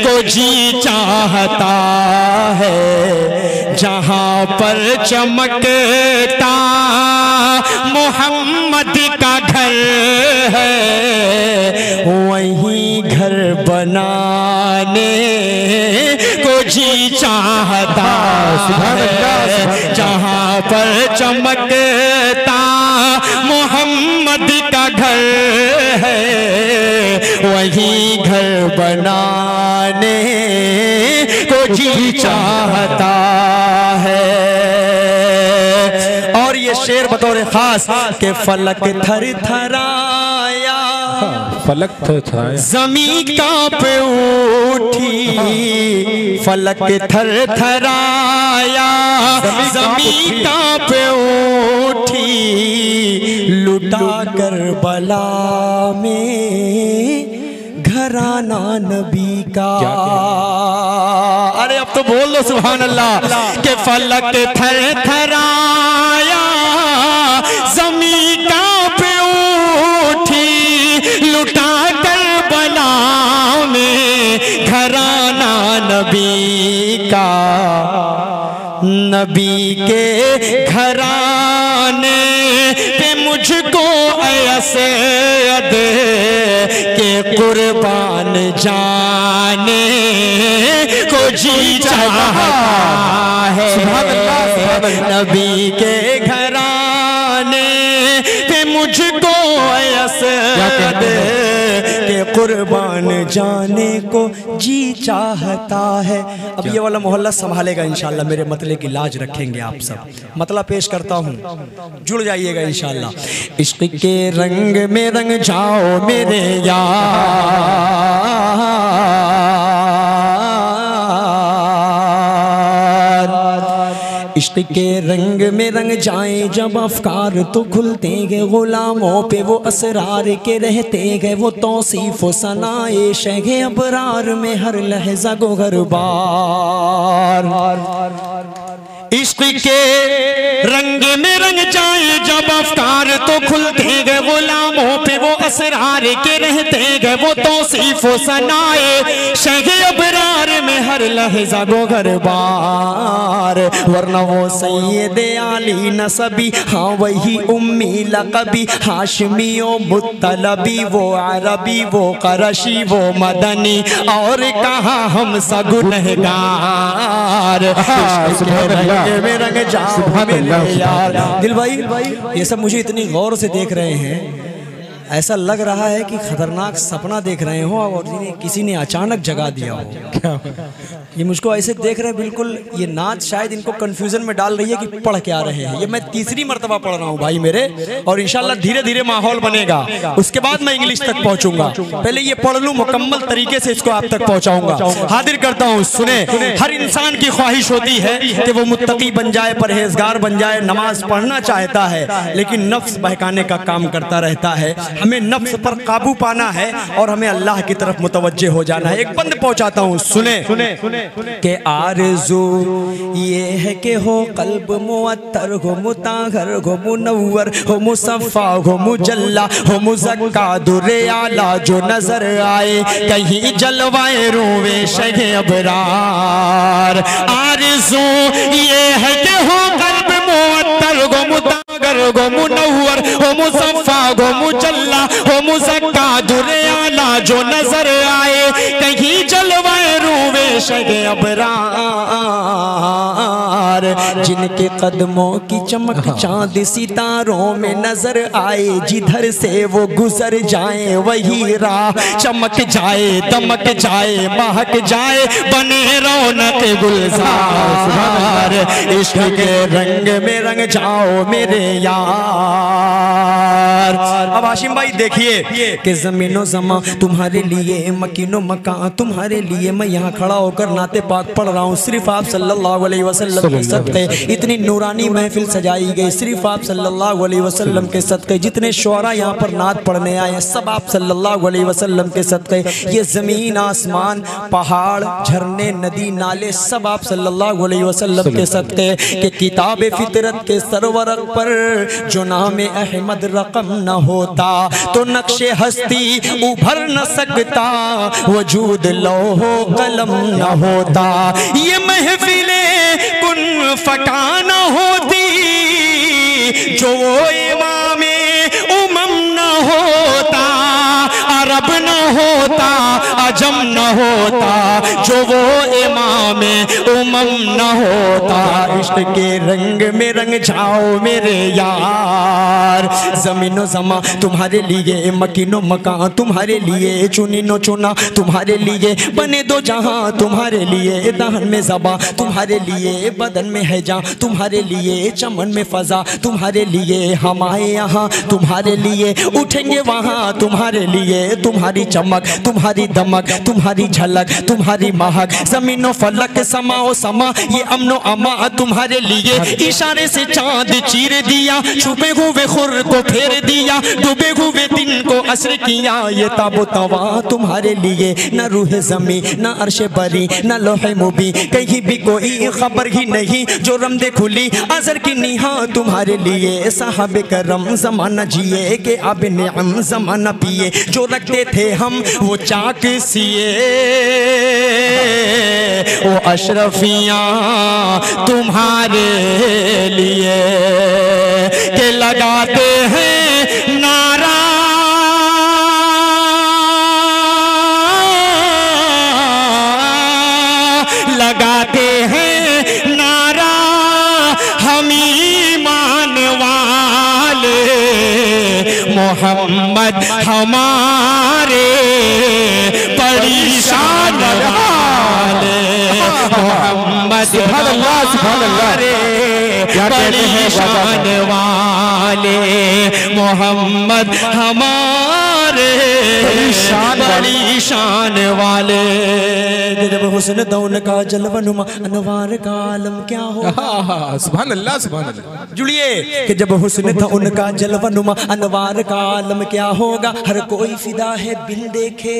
को जी चाहता है, जहाँ पर चमकता मोहम्मद का घर है, वहीं घर बनाने को जी चाहता है, जहाँ पर चमकता मोहम्मद का घर है, वहीं घर बनाने को जी चाहता है। और ये शेर बतौर खास के फलक थर थराया, फलक थर ज़मीं कांप उठी, फलक थर थराया ज़मीं कांप उठी, लुटा कर बला में घराना नबी का। अरे अब तो बोल दो सुभान अल्लाह। के फलक थर थराया ज़मीं कांप उठी, लुटा कर बला में घराना नबी का, नबी के घराने पे मुझको असद के कुर्बान जाने को जी चाहता है, नबी के घराने पे मुझको असद के कुर्बान जाने को जी चाहता है। अब ये वाला मोहल्ला संभालेगा इंशाल्लाह, मेरे मतले की लाज रखेंगे आप सब। मतला पेश करता हूँ, जुड़ जाइएगा इंशाल्लाह। इश्क के रंग में रंग जाओ मेरे यार, इश्क के रंग में रंग जाए जब अफकार तो खुलते गए, गुलामों पे वो असरार के रहते गए, वो तौसीफ व सनाए शगे अबरार में हर लहजा गोहर बार। इश्क के रंग में रंग जाए जब अफकार तो खुलते गए, गुलामों पे वो असरार के रहते गए, वो तौसीफ व सनाए शगे अबरार में हर लहजा गोहर बार। वरना वो सैयद आली नसबी, हाँ वही उम्मी लक़बी, हाशमियों मुत्तलबी, वो अरबी वो करशी वो मदनी, और कहाँ हम सा गुनहगार। में रंग जाओ मेरे यार। दिल भाई ये सब मुझे इतनी गौर से देख रहे हैं, ऐसा लग रहा है कि खतरनाक सपना देख रहे हो और किसी ने अचानक जगा दिया हो। ये मुझको ऐसे देख रहे हैं बिल्कुल, ये नाच शायद इनको कंफ्यूजन में डाल रही है कि पढ़ क्या रहे हैं। ये मैं तीसरी मर्तबा पढ़ रहा हूँ भाई मेरे, और इंशाल्लाह धीरे धीरे माहौल बनेगा, उसके बाद मैं इंग्लिश तक पहुंचूंगा। पहले ये पढ़ लूं, मुकम्मल तरीके से इसको आप तक पहुंचाऊंगा। हाजिर करता हूँ, सुने। हर इंसान की ख्वाहिश होती है कि वो मुत्तकी बन जाए, परहेजगार बन जाए, नमाज पढ़ना चाहता है, लेकिन नफ्स बहकाने का काम करता रहता है। हमें नफ्स पर काबू पाना है और हमें अल्लाह की तरफ मुतवज्जे हो जाना है। एक बंद पहुंचाता हूँ, सुने के आरज़ू ये है कि हो कल्ब मुअत्तर, हो मुताहर, हो मुनव्वर, हो मुसफ़ा, हो मुजल्ला, हो मुज़क्का, दुरे आला जो नजर आए, कहीं जलवाए रोवे शगे अबरार। आरज़ू ये है कि हो कल्ब मुअत्तर, हो मुताहर, हो मुनव्वर, हो मुसफ़ा, हो मुजल्ला, हो मुज़क्का, दुरे आला जो नजर आए, कहीं जलवाए रोवे शगे अबरार। जिनके कदमों की चमक चांद सितारों में नजर आए, जिधर से वो गुजर जाए वही राह चमक जाए, दमक जाए, महक जाए, बने रौनक गुलजार। इश्क के रंग में रंग जाओ मेरे यार। अब हाशिम भाई देखिए कि ज़मीनो ज़मा तुम्हारे लिए, मकीनो मकान तुम्हारे लिए, मैं यहाँ खड़ा होकर नाते पाक पढ़ रहा हूँ। सिर्फ आप सल्लल्लाहु अलैहि वसल्लम के सदक़े इतनी नूरानी महफिल सजाई गई, सिर्फ आप सल्लल्लाहु अलैहि वसल्लम के सदक़े। जितने शुअरा यहाँ पर नात पढ़ने आए सब आप सल्लल्लाहु अलैहि वसल्लम के सदक़े। ये ज़मीन आसमान पहाड़ झरने नदी नाले सब आप सल्लल्लाहु अलैहि वसल्लम के सदक़े। कि किताब फितरत के सरवरक पर जो नाम अहमद रकम न होता तो नक्शे हस्ती उभर न सकता, वजूद लौहो कलम न होता। ये महफिले कुन फका न होती जो वो इमामे उमम न होता, अरब न होता, अजम न होता, जो वो इमामे उमम न होता। इश्क के रंग में रंग जाओ मेरे यार। ज़मीनो ज़मा तुम्हारे लिए, मकीनो मकान तुम्हारे लिए, चुनीनो चुना तुम्हारे लिए, बने दो जहां तुम्हारे लिए, दहन में ज़बा तुम्हारे लिए, बदन में है जान तुम्हारे लिए, चमन में फ़ज़ा तुम्हारे लिए, हम आए यहाँ तुम्हारे लिए, उठेंगे वहाँ तुम्हारे लिए। तुम्हारी चमक तुम्हारी दमक तुम्हारी झलक तुम्हारी महक, ज़मीनो फलक समाओ समा ये अमनो अमा तुम्हारे लिए। इशारे से चांद चीर दिया, छुपे हुए खुर को फेर दिया, डूबे हुए दिन को असर किया, ये ताबो तवा तुम्हारे लिए। न रूह ज़मी न अर्श बरी न लोहे मुबी, कहीं भी कोई खबर ही नहीं, जो रमदे खुली अजर की निहा तुम्हारे लिए। साहबे करम ज़माना जिए के अब निअम ज़माना पिए, जो रखते थे हम वो चाक सिए, वो अशरफियाँ तुम्हारे लिए के लगाते हैं नारा, लगाते हैं नारा हम ईमान वाले, मोहम्मद हमारे बड़ी शान वाले, मोहम्मद हमारे बड़ी शान वाले, मोहम्मद हमारे बड़ी शान वाले। जब हुस्न दौन का जलवनुमा अनवार का आलम क्या होगा। सुभान अल्लाह सुभान अल्लाह। जुड़िए कि जब हुस्न था उनका जलवनुमा अनवार का आलम क्या होगा। हर कोई फिदा है बिन देखे,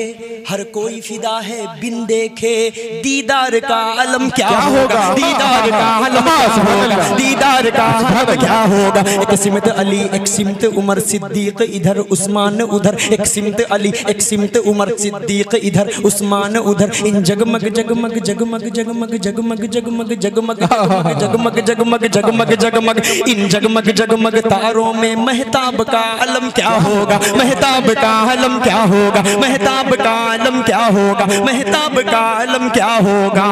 हर कोई फिदा है बिन देखे, दीदार का आलम क्या होगा, दीदार का आलम क्या होगा, दीदार का आलम क्या होगा। एक सिमत अली एक सिमत उमर सिद्दीक इधर उस्मान उधर, एक सिमत अली एक सिमत उमर सिद्दीक इधर उस्मान उधर। इन जगमग जगमग जगमग जगमग जगमग जगमग जगमग जगमग जगमग जगमग जगमग इन जगमग जगमग तारों में महताब का आलम क्या होगा, महताब का आलम क्या होगा, महताब का आलम क्या होगा, महताब का आलम क्या होगा।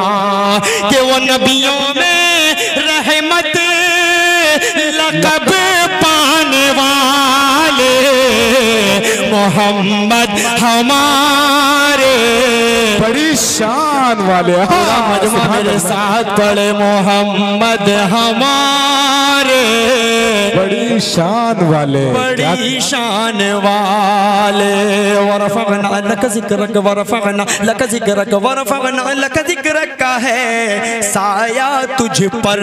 कि वो नबियों में रहमत लक़ब पाने वाले, मोहम्मद हमारे। बड़ी शान वाले पूरा मजमा मेरे साथ पढ़े मोहम्मद हमारे। बड़ी शान वाले, बड़ी शान वाले। वरफ़अना लक ज़िक्रक वरफ़अना लक ज़िक्रक वरफ़अना लक ज़िक्रक का है साया तुझ पर,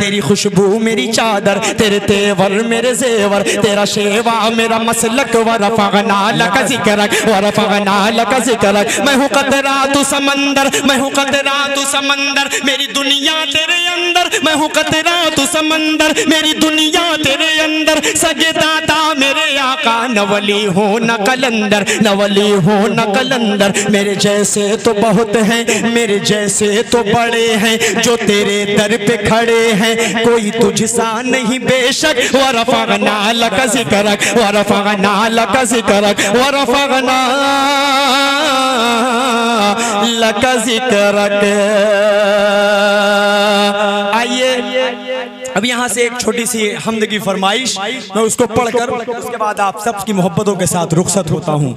तेरी खुशबू मेरी चादर, तेरे तेवर मेरे जेवर, तेरा शेवा मेरा मसलक। वरफ़अना लक ज़िक्रक वरफ़अना लक ज़िक्रक। मैं हूँ कतरा तू समंदर, मैं हूँ कतरा तू समंदर, मेरी दुनिया तेरे अंदर। मैं हूँ कतरा तू समंदर, मेरी दुनिया तेरे अंदर। सगे दाता मेरे आका, न वली हो न कलंदर, न वली हो न कलंदर। मेरे जैसे तो बहुत हैं, मेरे जैसे तो बड़े हैं, जो तेरे दर पे खड़े हैं, कोई तुझसा नहीं बेशक। वरफ़अना लक ज़िक्रक वरफ़अना लक ज़िक्रक वरफ़अना लक ज़िक्रक। आइए अब यहाँ से एक छोटी सी हम्द की फरमाइश, मैं उसको पढ़कर उसके बाद आप सबकी मोहब्बतों के साथ रुखसत होता हूँ।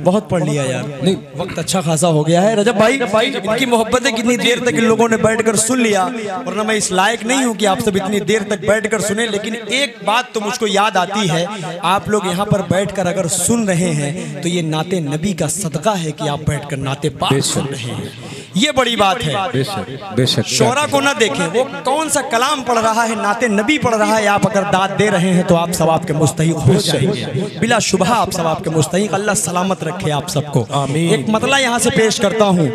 बहुत पढ़ लिया यार, नहीं वक्त अच्छा खासा हो गया है। रजब भाई इनकी मोहब्बतें कितनी देर तक इन लोगों ने बैठकर सुन लिया, वरना मैं इस लायक नहीं हूँ कि आप सब इतनी देर तक बैठकर सुने। लेकिन एक बात तो मुझको याद आती है, आप लोग यहाँ पर बैठकर अगर सुन रहे हैं तो ये नाते नबी का सदका है कि आप बैठकर नाते पाक सुन रहे हैं। ये बड़ी बात है। बेशक शोरा को ना देखें, वो कौन सा कलाम पढ़ रहा है, नाते नबी पढ़ रहा है। आप अगर दाद दे रहे हैं तो आप सवाब के मुस्तहिक हो जाएंगे, बिला शुबह आप सवाब के मुस्तहिक। अल्लाह सलामत रखे आप सबको। एक मतला यहाँ से पेश करता हूँ,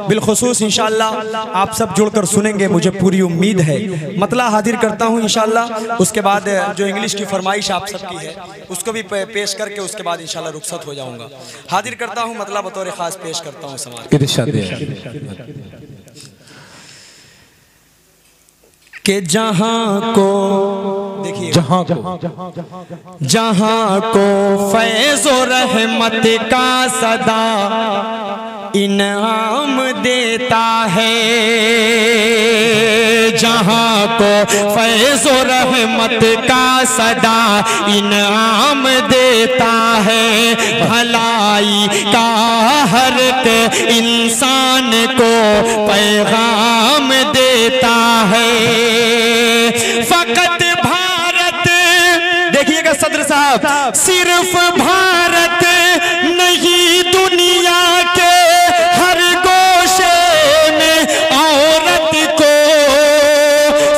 बिलखुसूस इंशाअल्लाह आप सब जुड़कर सुनेंगे, मुझे पूरी उम्मीद है। मतला हाजिर करता हूँ इंशाअल्लाह, उसके बाद जो इंग्लिश की फरमाइश आप सबकी है उसको भी पेश करके उसके बाद इंशाअल्लाह रुखसत हो जाऊँगा। हाजिर करता हूँ मतला बतौर खास पेश करता हूँ समाज के। जहाँ को देखिए, जहाँ को फैज़ो रहमत का सदा इनाम देता है, जहाँ को फैज़ो रहमत का सदा इनाम देता है, भलाई का हर एक इंसान को पैगाम देता है। फकत भारत, देखिएगा सदर साहब, सिर्फ भारत नहीं दुनिया के हर गोशे में औरत को,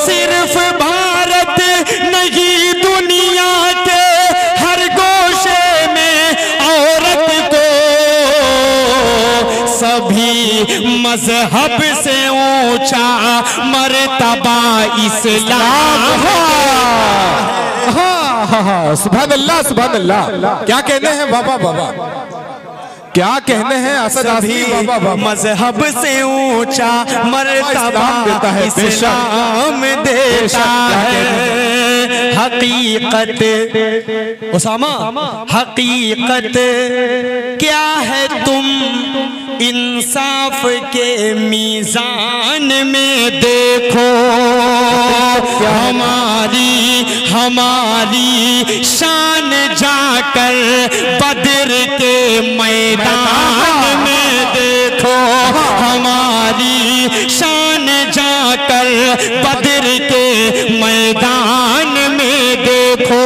सिर्फ भारत नहीं दुनिया के हर गोशे में औरत को, सभी मजहब से ऊंचा मर्तबा इस्लाम है। सुभान अल्लाह सुभान अल्लाह। क्या कहने हैं बाबा, क्या कहने हैं असद आसी बाबा। मजहब से ऊंचा मर्तबा इस्लाम देता है। हकीकत उसामा, हकीकत क्या है तुम इंसाफ के मीज़ान में देखो, हमारी शान जाकर बदर के मैदान में देखो, हमारी शान जाकर बदर के मैदान में देखो।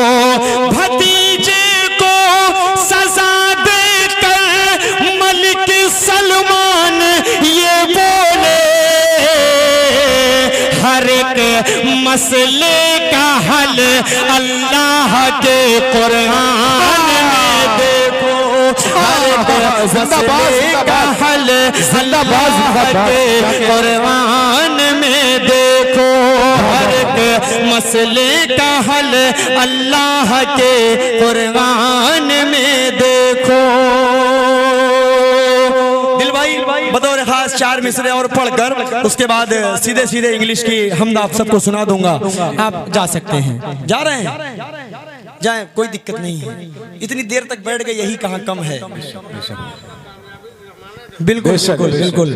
भतीजे को सजा देकर मलिक सलमान ये बोले, हर एक मसले का हल अल्लाह के कुरान में देखो, हर एक मसले का हल अल्लाह के कुरान में देखो, हर एक मसले का हल अल्लाह के कुरान में देखो। दिल भाई बतौर खास 4 मिसरे और पढ़कर उसके बाद सीधे सीधे इंग्लिश की हमद आप सबको सुना दूंगा। आप जा सकते हैं, जा रहे हैं, जाएं, कोई दिक्कत नहीं है। इतनी देर तक बैठ गए यही कहाँ कम है। बिल्कुल बिल्कुल।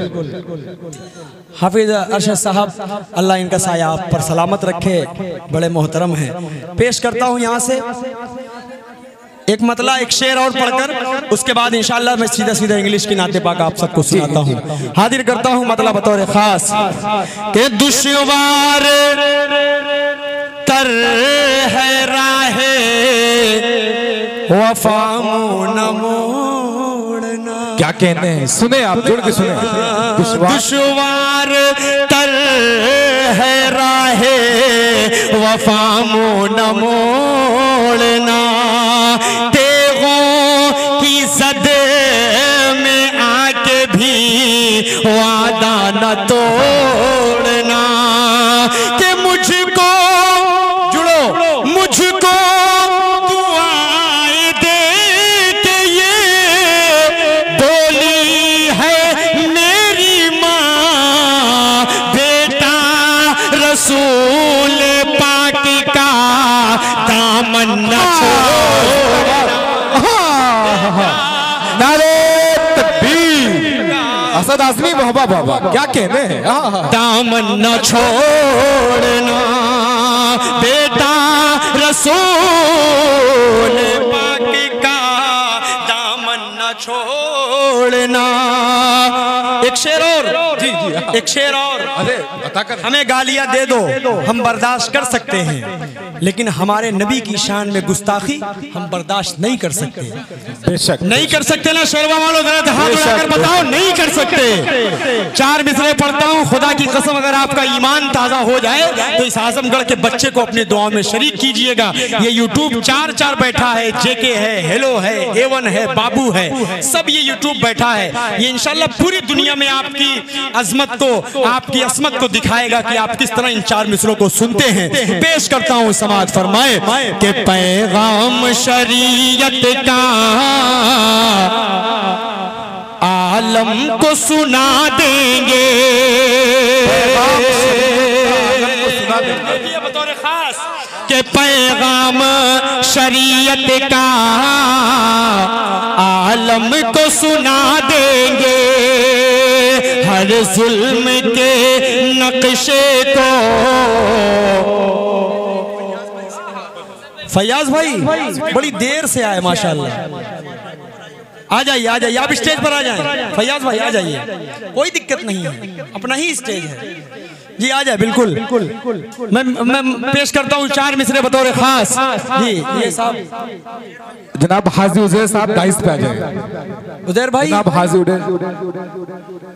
हाफिज अरशद साहब, अल्लाह इनका साया आप पर सलामत रखे, बड़े मोहतरम हैं। पेश करता हूँ यहाँ से एक मतला एक शेर और पढ़कर उसके बाद इंशाअल्लाह मैं सीधा सीधा इंग्लिश की नाते पाक आप सबको सुनाता हूँ। हाजिर करता हूँ मतला बतौर खास के दुश्वार तर है राहे वफा न मोड़ना। क्या कहते हैं, सुने आप, जुड़ के सुने। दुश्वार तर है राहे वफा न मोड़ना। तेगों की जद में आके भी वादा न तोड़ना। कि मुझको जुड़ो, मुझको दुआएं दे के ये बोली है मेरी माँ। बेटा रसूल पाक का दामन न छोड़ना। नारे तकबीर, असद आज़मी बाबा बाबा, क्या कहने हैं। दामन न छोड़ना बेटा रसूल पाक का दामन न छोड़ना। एक शेर और, एक शेर और। अरे बता कर, हमें गालियां दे दो हम बर्दाश्त कर सकते हैं, लेकिन हमारे नबी की शान में गुस्ताखी हम बर्दाश्त नहीं कर सकते। बेशक नहीं कर सकते ना शेरवा वालों, जरा हाथ उठाकर बताओ, नहीं कर सकते। चार मिसरे पढ़ता हूँ, खुदा की कसम अगर आपका ईमान ताजा हो जाए तो इस आजमगढ़ के बच्चे को अपने दुआ में शरीक कीजिएगा। ये यूट्यूब चार बैठा है, जेके है, हेलो है, A1 है, बाबू है, सब ये यूट्यूब बैठा है। ये इंशाल्लाह पूरी दुनिया में आपकी अजमत को, आपकी असमत को दिखाएगा कि आप किस तरह इन चार मिसरों को सुनते हैं। पेश करता हूँ, समाअत फरमाए कि पैगाम शरीयत का आलम को सुना देंगे। बतौर खास के पैगाम शरीयत का आलम को सुना देंगे। हर जुल्म के नक्शे को। फैयाज भाई बड़ी देर से आए माशाल्लाह, आ जाइए आ जाइए, आप स्टेज पर आ जाएं। फैयाज भाई आ जाइए, कोई दिक्कत नहीं है, अपना ही स्टेज है जी, आ जाए। बिल्कुल मैं पेश करता हूँ चार मिसरे बतौर खास जी। ये साहब जनाब हाजी उजैर साहब दाइस पे आ जाए। उजैर भाई, जनाब हाजी उजैर,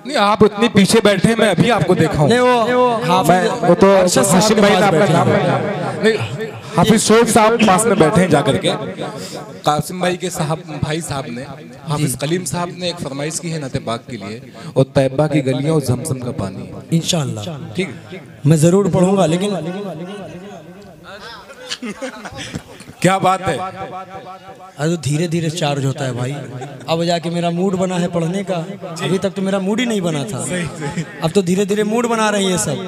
नहीं आप इतनी पीछे बैठे, मैं अभी आपको देखा हूँ। वो तो हाशिम भाई आपका नाम है, हाफिज शोक साहब पास में बैठे हैं जाकर के। कासिम भाई के भाई साहब ने, हाफिज कलीम साहब ने एक फरमाइश की है नाते पाक के लिए, और तैयबा की गलियां और जमजम का पानी। इंशाअल्लाह ठीक, मैं जरूर पढ़ूंगा, लेकिन क्या बात है। अरे धीरे धीरे चार्ज होता है भाई, अब जाके मेरा मूड बना है पढ़ने का, अभी तक तो मेरा मूड ही नहीं बना था, अब तो धीरे धीरे मूड बना रही है सब।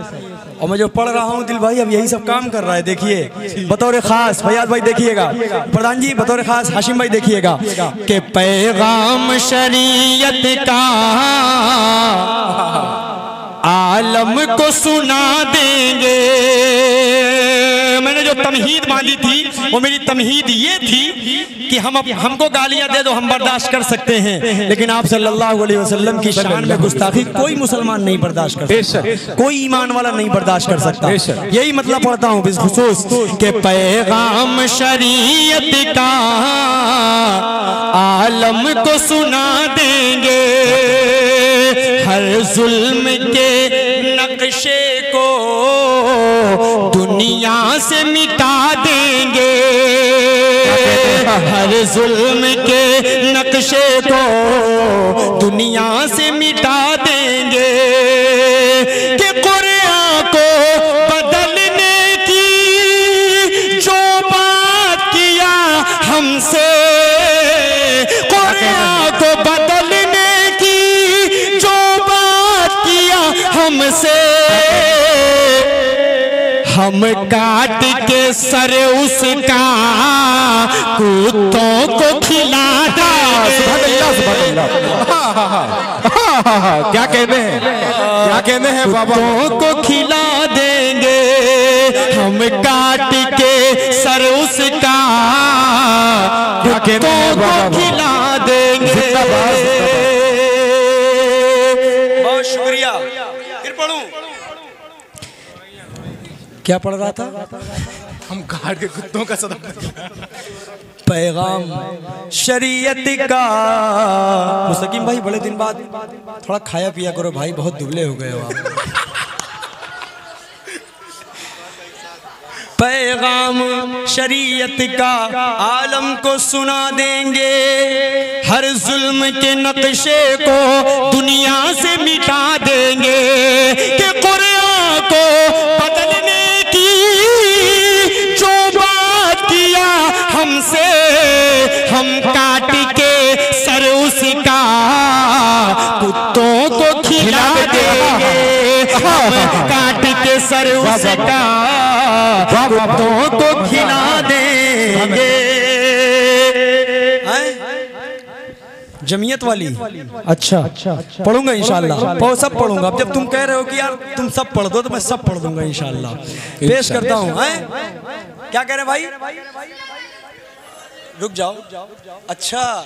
और मैं जो पढ़ रहा हूँ दिल भाई अब यही सब काम कर रहा है। देखिए बतौर खास फैयाज भाई देखिएगा, प्रधान जी बतौर खास हाशिम भाई देखिएगा कि पैगाम शरीयत का आलम को सुना देंगे। मैंने जो तमहीद बांधी थी वो मेरी तमहीद ये थी कि हमको गालियां दे दो हम बर्दाश्त कर सकते हैं, लेकिन आप सल्लल्लाहु अलैहि वसल्लम की शान में गुस्ताखी कोई मुसलमान नहीं बर्दाश्त कर सकता, कोई ईमान वाला नहीं बर्दाश्त कर सकता। यही मतलब पढ़ता हूँ बिलखुसूस कि पैगाम शरीयत का आलम को सुना देंगे। हर जुल्म के नक्शे को दुनिया से मिटा देंगे। हर जुल्म के नक्शे को दुनिया से मिटा देंगे। कि कुरान को बदलने की जो बात किया हमसे, कुरान को बदलने की जो बात किया हमसे, हम काट के सर उसका कुत्तों को खिला देंगे। क्या कहते हैं, क्या कहते हैं बाबा, कुत्तों को खिला देंगे। हम काट के सर उसका कुत्तों को खिला देंगे। बहुत शुक्रिया। फिर पढ़ूं, क्या पढ़ रहा था? हम घाट के कुत्तों का सदम पैगाम शरीयत का। मुस्तकीम भाई बड़े दिन बाद थोड़ा खाया पिया करो भाई, बहुत दुबले हो गए हो आप। पैगाम शरीयत का आलम को सुना देंगे, हर जुल्म के नक्शे को दुनिया से मिटा देंगे, कि कुरान को बदलने की जो बात किया हमसे, हम काट के सर उसका कुत्तों को खिला देंगे, हम काट के सर उसका कुत्तों को खिला देंगे। जमीयत वाली अच्छा पढ़ूंगा इंशाल्लाह, सब पढ़ूंगा। अब जब तुम कह रहे हो कि यार तुम सब पढ़ दो तो मैं सब पढ़ दूंगा इंशाल्लाह। पेश करता हूँ। क्या कह रहे भाई? रुक जाओ। अच्छा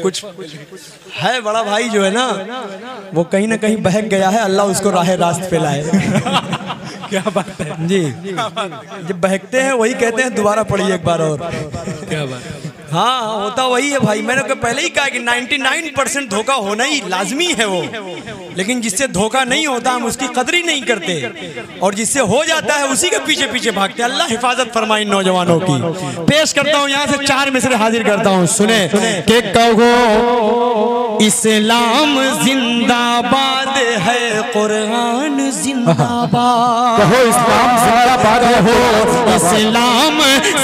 कुछ है बड़ा भाई जो है ना वो कहीं ना कहीं बहक गया है, अल्लाह उसको राह रास्त पे लाए। क्या बात है जी, जब बहकते हैं वही कहते हैं दोबारा पढ़िए एक बार और। क्या बात है। हाँ होता वही है भाई, मैंने पहले ही कहा कि 99% धोखा होना ही लाजमी है वो, लेकिन जिससे धोखा नहीं होता हम उसकी कदर ही नहीं करते, और जिससे हो जाता है उसी के पीछे पीछे भागते। अल्लाह हिफाजत फरमाए नौजवानों की। पेश करता हूँ यहाँ से 4 मिसरे हाजिर करता हूँ, सुने कि कहो इस्लाम जिंदाबाद है, कुरान जिंदाबाद। कहो इस्लाम जिंदाबाद है, हो इस्लाम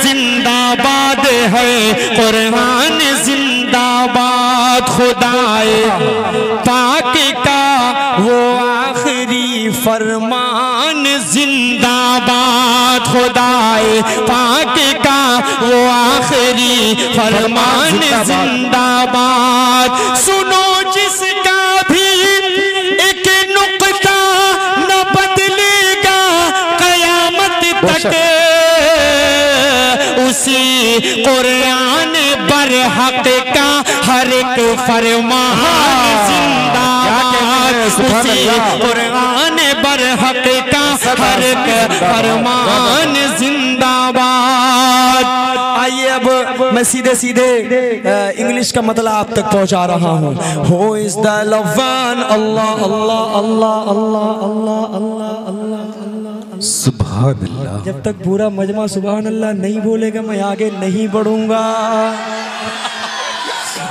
जिंदाबाद है, कुरान जिंदाबाद। खुदाए पाक का वो आखिरी फरमान जिंदाबाद, खुदाए पाक का वो आखिरी फरमान जिंदाबाद। सुनो जिसका भी एक नुक्ता न बदलेगा कयामत तक, उसी कुरान बरहक का हर एक फरमान जिंदाबाद, उसी कुरान बरहक का हर एक फरमान जिंदाबाद। आइए अब मैं सीधे सीधे इंग्लिश का मतलब आप तक पहुंचा रहा हूँ। हो इज द लवान, अल्लाह अल्लाह अल्लाह अल्लाह अल्लाह अल्लाह अल्लाह सुभान अल्लाह। जब तक पूरा मजमा सुभान अल्लाह नहीं बोलेगा मैं आगे नहीं बढ़ूंगा।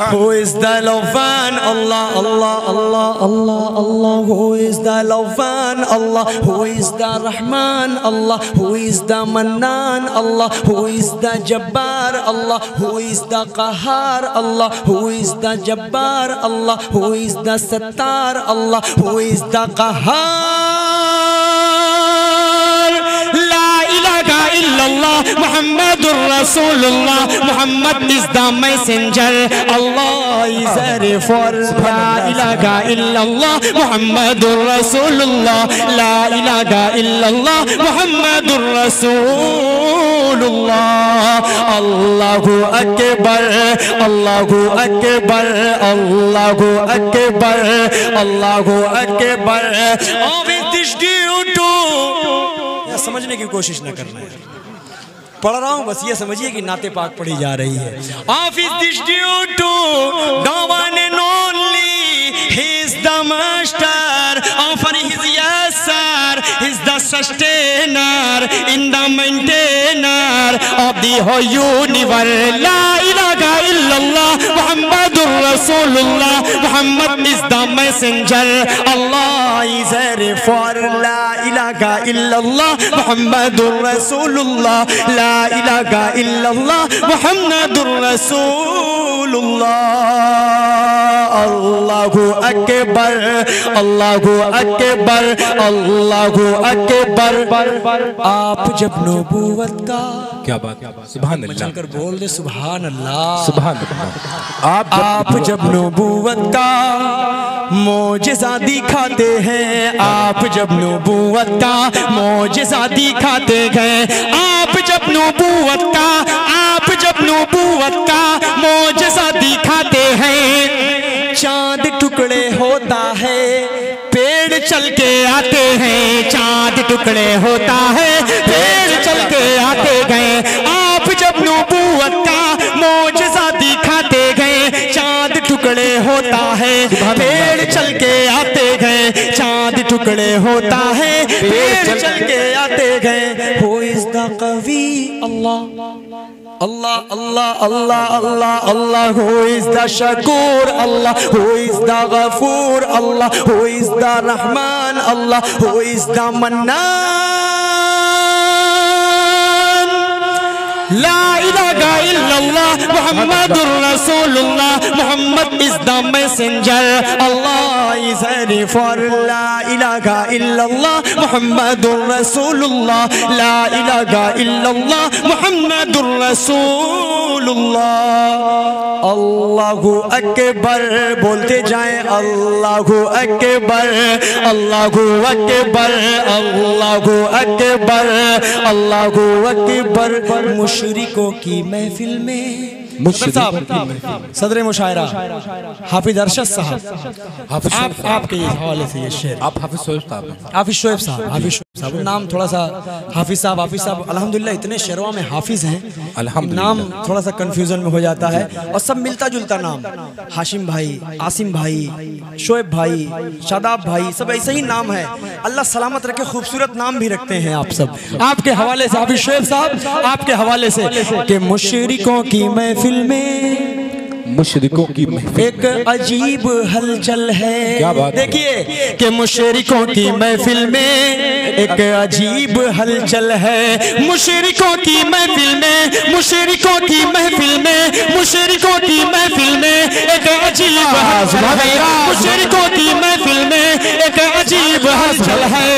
Who is the Lawan? Allah, Allah, Allah, Allah, Allah. Who is the Lawan? Allah. Who is the Rahman? Allah. Who is the Mannan? Allah. Who is the Jabbar? Allah. Who is the Qahar? Allah. Who is the Jabbar? Allah. Who is the Sattar? Allah. Who is the Qahar? Muhammadur Rasulullah, Muhammad is the messenger, Allah is there for. La ilaha illallah, Muhammadur Rasulullah, la ilaha illallah, Muhammadur Rasulullah. Allahu Akbar, Allahu Akbar, Allahu Akbar, Allahu Akbar. Of this due to समझने की कोशिश न करना है, पढ़ रहा हूँ बस ये समझिए कि नाते पाक पढ़ी जा रही है। Of this due to no one and only, he is the master, offer his yes sir, he is the sustainer, in the maintainer of the whole universe. La ilaha illallah, Muhammadur Rasulullah, Muhammad is the messenger, Allah is there for. La ilaha illallah, Muhammadur Rasulullah, la ilaha illallah, Muhammadur Rasulullah. Allahu Akbar, Allahu Akbar, Allahu Akbar. आप जब नबूवत का, क्या बात, सुभान अल्लाह, चलकर बोल दे सुभान अल्लाह, सुभान अल्लाह। आप जब नबूवत का मौजिज़ा दिखाते हैं, आप जब नबूवत का मौजिज़ा दिखाते हैं, आप जब नबूवत का, आप जब नबूवत का मोजज़ा दिखाते हैं, चांद टुकड़े होता है, पेड़ चल के आते हैं, चांद टुकड़े होता है, पेड़ चल के आते गए। आप जब नबूवत का मोजज़ा दिखाते गए, चांद टुकड़े होता है, पेड़ चल के आते गए, चांद टुकड़े होता है, पेड़ चल के आते गए। Who is the कवी? Allah Allah Allah Allah Allah Allah. Who is the शकूर? अल्लाह। Who is the गफूर? अल्लाह। Who is the रहमान? अल्लाह। Who is the मन्नान? ला इलाहा इल्लल्लाह मुहम्मदुर रसूलुल्लाह। Muhammad is the messenger. Allah is ready for la ilaha illallah Muhammadur Rasulullah. La ilaha illallah Muhammadur Rasulullah. Allahu Akbar बोलते जाएं, Allahu Akbar, Allahu Akbar, Allahu Akbar, Allahu Akbar। मुशरिकों की महफिल में सदर मुशायरा हाफिज अरशद साहब, आपके हवाले से ये शेर। आप हाफिज शोएब साहब, हाफिज शोएब साहब नाम थोड़ा सा, हाफिज साहब अल्हम्दुलिल्लाह इतने शेरवा में हाफिज हैं, नाम थोड़ा सा कंफ्यूजन में हो जाता है, और सब मिलता जुलता नाम, हाशिम भाई, आसिम भाई, शोएब भाई, शादाब भाई, सब ऐसे ही नाम है। अल्लाह सलामत रखे, खूबसूरत नाम भी रखते हैं आप सब। आपके हवाले से हाफिज शोएब साहब, आपके हवाले से कि मुशरिकों की महफिल में, मुशरिकों की महफिल एक अजीब हलचल है। क्या बात है? देखिए कि मुशरिकों की महफिल में एक अजीब हलचल है। मुशरिकों की महफिल में, मुशरिकों की महफिल में, मुशरिकों की महफिल में एक अजीब हलचल है। मुशरिकों की महफिल में एक अजीब हलचल है।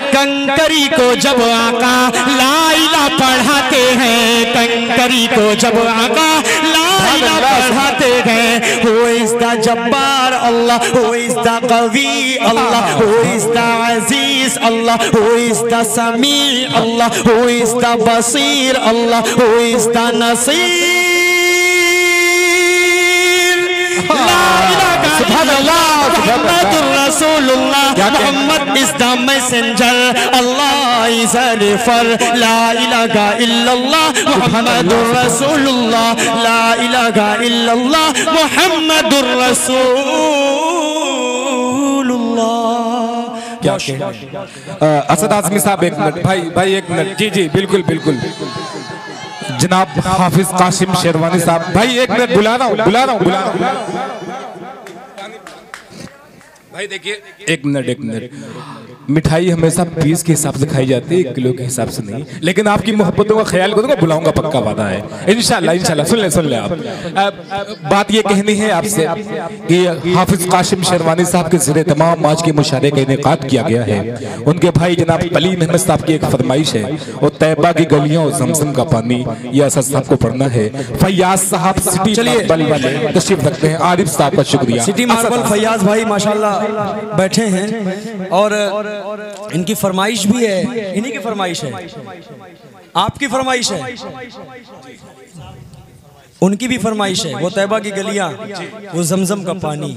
कंकरी को जब आका ला इलाहा पढ़ाते हैं, कंकरी को जब आका ला इलाहा पढ़ाते हैं। Who is the Jabbar? Allah. Who is the कवी? अल्लाह। Who is the Aziz? Allah. Who is the समी? अल्लाह। Who is the Basir? Allah. Who is the Naseer? Muhammadur Rasulullah. Muhammad is the messenger. Allah is ready for la ilaha illallah Muhammadur Rasulullah. La ilaha illallah Muhammadur Rasulullah. क्या असद आजमी साहब एक minute, भाई एक minute, जी बिल्कुल बिल्कुल। जनाब हाफिज कासिम शेरवानी साहब, भाई एक मिनट, बुला रहा हूँ भाई। देखिए एक मिनट, मिठाई हमेशा पीस के हिसाब से खाई जाती है, किलो के हिसाब से नहीं। लेकिन आपकी मोहब्बतों का ख्याल करूंगा, बुलाऊंगा, पक्का वादा है इंशाल्लाह। सुन ले आप। बात ये कहनी है आपसे कि हाफिज कासिम शेरवानी साहब के ज़रिए तमाम आज के मुशायरे का इनेकाद किया गया है। उनके भाई जनाब कलीम अहमद साहब की एक फरमाइश है, और तैयबा की गलियों और ज़मज़म का पानी, ये असद साहब को पढ़ना है। फैयाज साहब सिटी मार्बल वाले तशरीफ रखते हैं। आरिफ साहब का शुक्रिया। सिटी मार्बल फैयाज भाई माशाल्लाह बैठे हैं, और इनकी फरमाइश भी है, इन्हीं की फरमाइश है, आपकी फरमाइश है, उनकी भी फरमाइश है। वो तैयबा की गलियां, वो जमजम का पानी,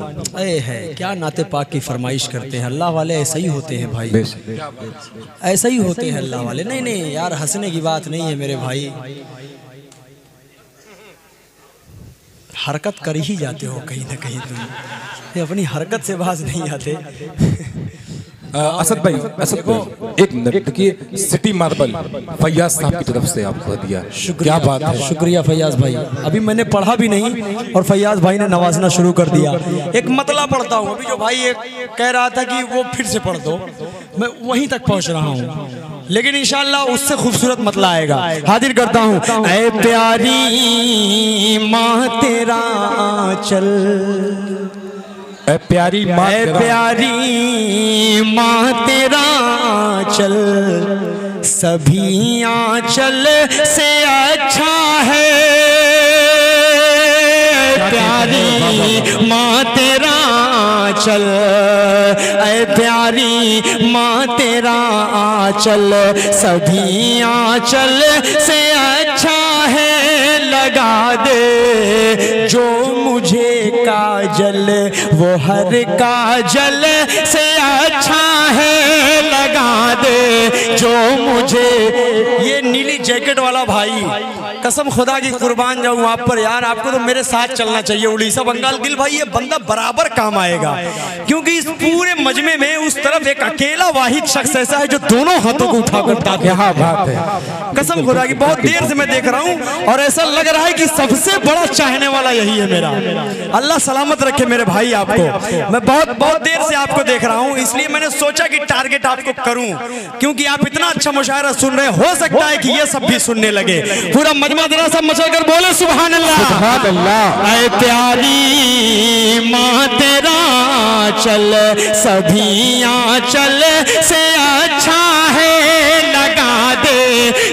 है क्या नाते पाक की फरमाइश करते हैं। अल्लाह वाले ऐसे ही होते हैं भाई, ऐसे ही होते हैं अल्लाह वाले। नहीं यार, हंसने की बात नहीं है मेरे भाई, हरकत कर ही जाते हो कहीं ना कहीं, तुम अपनी हरकत से बाज नहीं आते। असद भाई एक मिनट, देखिए सिटी मार्बल फैयाज साहब की तरफ से आपको दिया। क्या बात है, शुक्रिया फैयाज भाई। अभी मैंने पढ़ा भी नहीं और फैयाज भाई ने नवाजना शुरू कर दिया। एक मतला पढ़ता हूँ, अभी जो भाई एक कह रहा था कि वो फिर से पढ़ दो, मैं वहीं तक पहुँच रहा हूँ, लेकिन इंशाअल्लाह उससे खूबसूरत मतला आएगा। हाजिर करता हूँ। ऐ प्यारी माँ तेरा चल, प्यारी माँ तेरा चल, सभी आंचल से अच्छा है। प्यारी माँ तेरा चल, ऐ प्यारी प्यारी माँ तेरा आंचल सभी आंचल से अच्छा है, लगा दे जो मुझे काजल वो हर काजल से अच्छा है, लगा दे जो मुझे। ये नीली जैकेट वाला भाई, कसम खुदा की कुर्बान जाऊं आप पर यार, आपको तो मेरे साथ चलना चाहिए उड़ीसा बंगाल। दिल भाई ये बंदा बराबर काम आएगा, क्योंकि इस पूरे मजमे में उस तरफ एक अकेला वाहिद शख्स ऐसा है जो दोनों हाथों को उठाकर ताकि क्या बात है, कसम खुदा की बहुत देर से मैं देख रहा हूं और ऐसा लग रहा है कि सबसे बड़ा चाहने वाला यही है मेरा। अल्लाह सलामत रखे मेरे भाई आपको। मैं बहुत देर से आपको देख रहा हूं, इसलिए मैंने सोचा कि टारगेट आपको करूं, क्योंकि आप इतना अच्छा मुशायरा सुन रहे, हो सकता है कि ये सब भी सुनने लगे। पूरा मजमा जरा सब मचल कर बोले सुभान अल्लाह। सुभान अल्लाह। ऐ प्यारी माँ तेरा आंचल सभी आंचल से अच्छा है, लगा दे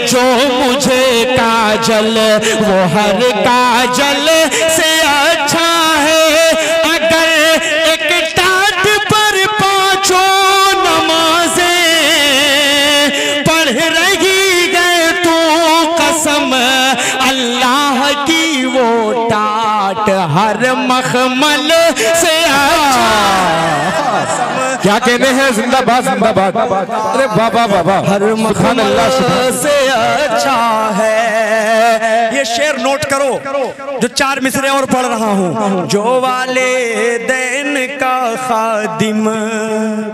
जो मुझे काजल वो हर काजल से अच्छा है। अगर एक टाट पर पांचों नमाजें पढ़ रही गए तो कसम अल्लाह की वो टाट हर मखमल से क्या कहने हैं, जिंदाबाद जिंदाबाद। अरे वाह वाह वाह वाह, हर मखमल से अच्छा है। ये शेर नोट करो जो 4 मिसरे और पढ़ रहा हूँ। जो वाले दैन का खादिम,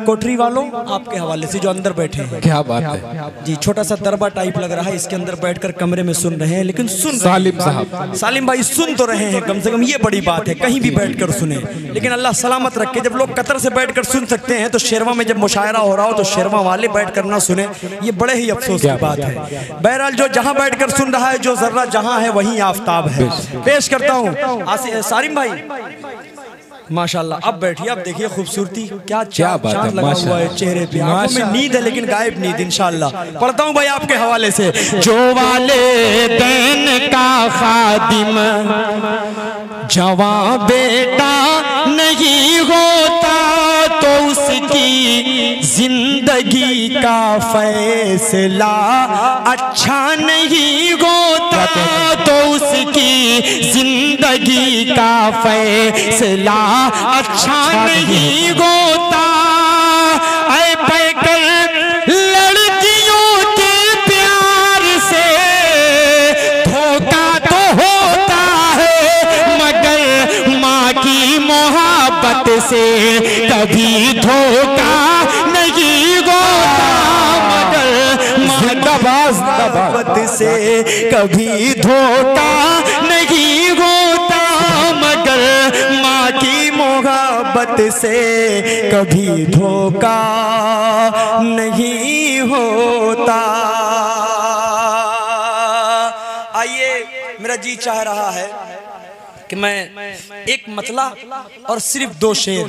कोठरी वालों आपके हवाले से जो अंदर बैठे हैं, क्या बात है जी, छोटा सा दरबार टाइप लग रहा है, इसके अंदर बैठकर कमरे में सुन रहे हैं, लेकिन सुन सालिम साहब, सालिम भाई सुन तो रहे हैं, कम से कम ये बड़ी बात है, कहीं भी बैठकर सुने। लेकिन अल्लाह सलामत रखे, जब लोग कतर से बैठकर सुन सकते हैं तो शेरवा में जब मुशायरा हो रहा हो तो शेरवा वाले बैठकर ना सुने, ये बड़े ही अफसोस की बात है। बहरहाल जो जहां बैठकर सुन रहा है, जो जर्रा जहां है वहीं आफताब है। पेश करता हूं सारिम भाई, माशाल्लाह। अब बैठिए, अब देखिए खूबसूरती, क्या चांद लगा हुआ है चेहरे पे। आंखों में नींद है लेकिन गायब नींद इंशाल्लाह। पढ़ता हूं भाई आपके हवाले से। जो वाले दैन का खादिम जवां बेटा नहीं होता तो उसकी जिंदगी का फैसला अच्छा नहीं होता, तो उसकी जिंदगी का फैसला अच्छा नहीं होता। ऐ पैकर लड़कियों के प्यार से धोखा तो होता है, मगर माँ की मोहब्बत से कभी धोखा नहीं होता, मगर मोहब्बत से कभी धोखा नहीं होता, मगर माँ की मोहब्बत से कभी धोखा नहीं होता। आइए, मेरा जी चाह रहा है कि मैं एक मतला और सिर्फ 2 शेर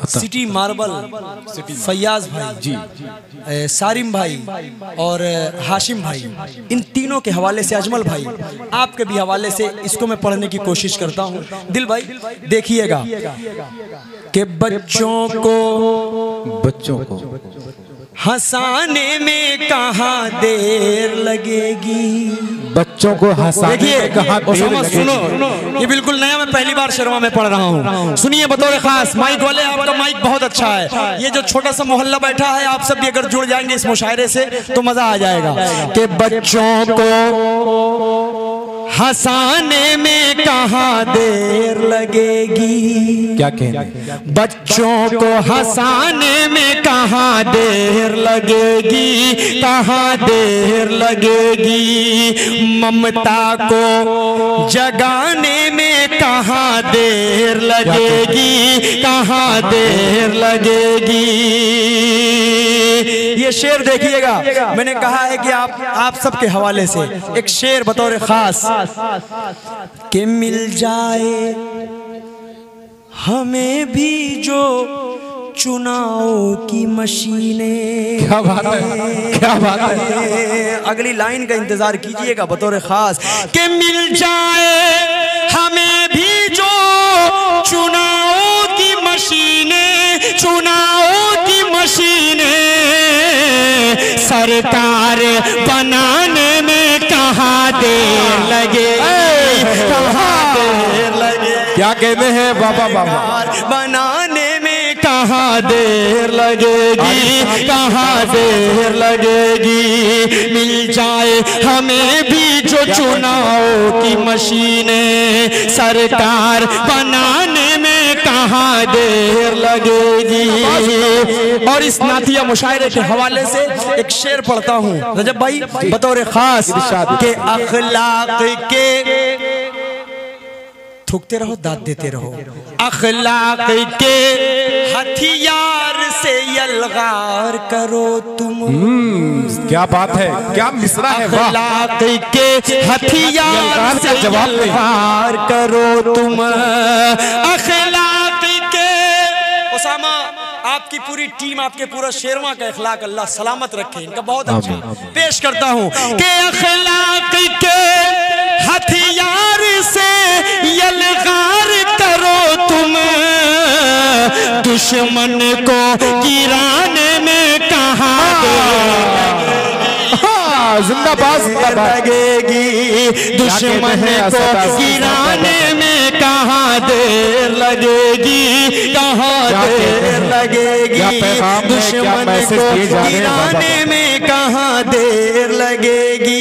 सिटी मार्बल फैयाज भाई जी, सारिम भाई और हाशिम भाई, इन तीनों के हवाले से, अजमल भाई आपके भी हवाले से इसको मैं पढ़ने की कोशिश करता हूँ। दिल भाई देखिएगा कि बच्चों को हंसाने में कहाँ देर लगेगी, बच्चों को हंसाने में कहाँ देर लगेगी। सुनो, ये बिल्कुल नया, मैं पहली बार शर्मा में पढ़ रहा हूँ, सुनिए बतौर खास। माइक वाले आपका माइक बहुत अच्छा है, ये जो छोटा सा मोहल्ला बैठा है आप सब भी अगर जुड़ जाएंगे इस मुशायरे से तो मजा आ जाएगा। कि बच्चों को हंसाने में कहाँ देर लगेगी, क्या कहना, बच्चों को हंसाने में कहाँ देर लगेगी, कहाँ देर लगेगी, ममता को जगाने में कहाँ देर लगेगी, कहाँ देर लगेगी। ये शेर देखिएगा, मैंने कहा है कि आप सबके हवाले से एक शेर बतौर खास, कि मिल जाए हमें भी जो चुनाव की मशीनें। क्या बात है, क्या बात है। अगली लाइन का इंतजार कीजिएगा बतौर खास, कि मिल जाए हमें भी जो चुनाव की मशीनें, चुनाव सरकार बनाने में कहाँ देर लगेगी, कहाँ देर लगेगी। क्या कहते हैं बाबा बाबा, बनाने में कहाँ देर लगेगी, कहाँ देर लगेगी। मिल जाए हमें भी जो चुनाव की मशीनें, सरकार बनाने में कहाँ देर लगेगी। और इस नातिया मुशायरे के हवाले से एक शेर पढ़ता हूँ रजब भाई बतौर खास के अखलाक के, थूकते रहो दाद देते रहो, अखलाक के हथियार से यलगार करो तुम। क्या बात है, क्या मिसरा है, वाह। अखलाक के हथियार से यलगार करो तुम, अखलाक के। उसामा, आपकी पूरी टीम, आपके पूरा शेरवा का अखलाक अल्लाह सलामत रखे, इनका बहुत अच्छा पेश करता हूँ कि अखलाक के हथियार से यलगार करो तुम, दुश्मन को गिराने में कहाँ जिंदाबाद लगेगी, दुश्मन को गिराने में कहाँ देर लगेगी, कहाँ देर लगेगी, दुश्मन को गिराने में कहाँ देर लगेगी।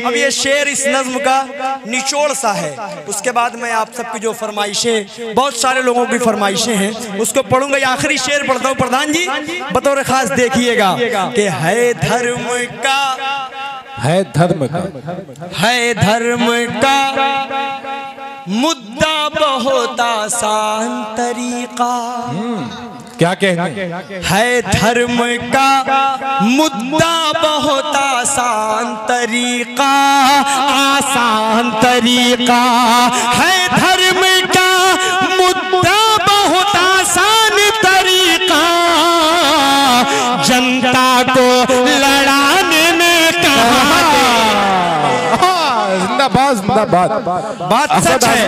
अब ये शेर इस नज्म का निचोड़ सा है, उसके बाद मैं आप सबकी जो फरमाइशें, बहुत सारे लोगों की फरमाइशें हैं, उसको पढ़ूंगा। ये आखिरी शेर पढ़ता हूँ प्रधान जी, बतौर खास देखिएगा कि है धर्म का, है धर्म का, है धर्म का मुद्दा बहुत आसान तरीका। क्या कहना है धर्म का मुद्दा बहुत आसान तरीका, आसान तरीका। है धर्म का मुद्दा बहुत आसान तरीका, जनता को लड़ाने में कहाँ जिंदाबाद जिंदाबाद, बात सच है।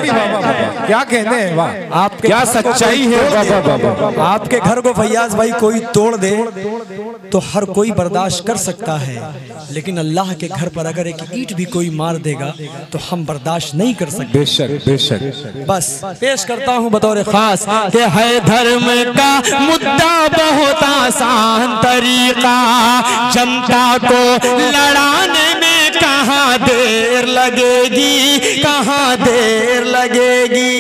क्या कहने हैं, वाह। आपके क्या सच्चाई है बाबा बाबा। आपके घर को फैयाज भाई कोई तोड़ दे तो हर कोई बर्दाश्त कर सकता है, लेकिन अल्लाह के घर पर अगर एक ईंट भी कोई मार देगा तो हम बर्दाश्त नहीं कर सकते। बेशक बेशक। बस पेश करता हूँ बतौर खास कि है धर्म का मुद्दा बहुत आसान तरीका, जनता को लड़ाने में कहाँ देर लगेगी, कहाँ देर लगेगी।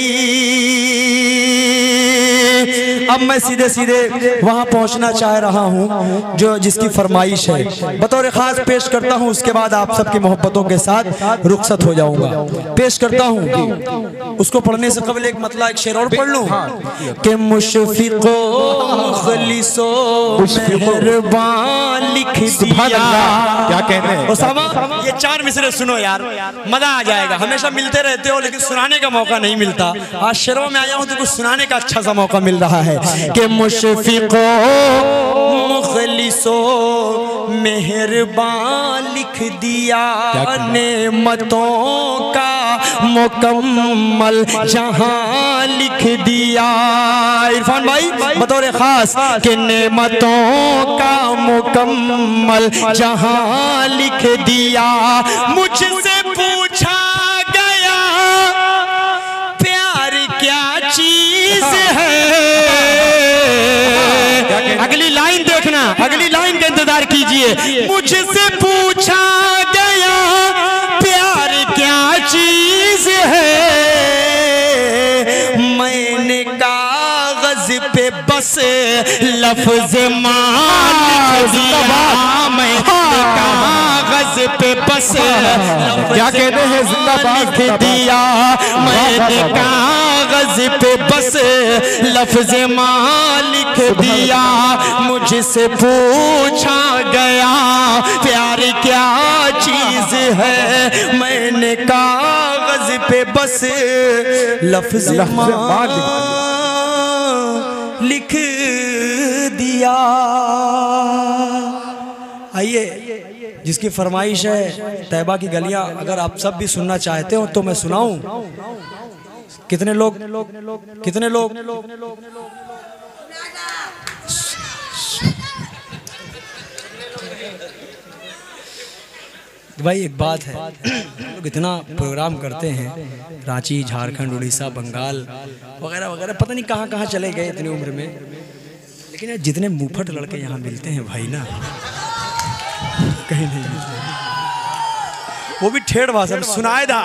अब मैं सीधे सीधे वहां पहुंचना चाह रहा हूं जो जिसकी फरमाइश है, बतौर खास पेश करता हूं, उसके बाद आप सबकी मोहब्बतों के साथ रुखसत हो जाऊंगा। पेश करता हूं, उसको पढ़ने से कबल एक मतलब एक शेर और पढ़ लूं कि मुशफिको मुखलिसो मेहरबान लिख दिया। क्या कहने हैं उसामा, ये 4 मिसरे सुनो यार, मजा आ जाएगा। हमेशा मिलते रहते हो लेकिन सुनाने का मौका नहीं मिलता, आज शेरों में आया हूं तो कुछ सुनाने का अच्छा सा मौका मिल रहा है कि मुशफिको मुखलिसो मेहरबान लिख दिया, नेमतों का मुकम्मल जहां लिख दिया। इरफान भाई बतौर खास कि नेमतों का मुकम्मल जहां लिख दिया। मुझसे पूछा गया प्यार क्या चीज है, अगली लाइन देखना, अगली लाइन का इंतजार कीजिए। मुझसे पूछा गया प्यार क्या चीज है, मैंने कागज पे बस लफ्ज मान लिख दिया, मैंने कागज पे बस क्या कहते हैं, जिंदाबाद लिख दिया, मैंने कागज पे बस लफ्ज मां लिख दिया। मुझसे पूछा गया प्यार क्या चीज है, मैंने कागज पे बस लफ्ज मां लिख दिया। आइए, जिसकी फरमाइश है तैबा की गलियां, अगर आप सब भी सुनना चाहते हो तो मैं सुनाऊं। कितने लोग, कितने लोग भाई एक बात है, लोग इतना प्रोग्राम करते हैं, रांची, झारखंड, उड़ीसा, बंगाल वगैरह वगैरह, पता नहीं कहाँ कहाँ चले गए इतनी उम्र में, लेकिन यार जितने मुंहफट लड़के यहाँ मिलते हैं भाई ना, कहीं नहीं मिलते, वो भी ठेठ भाषा में सुनाए दा।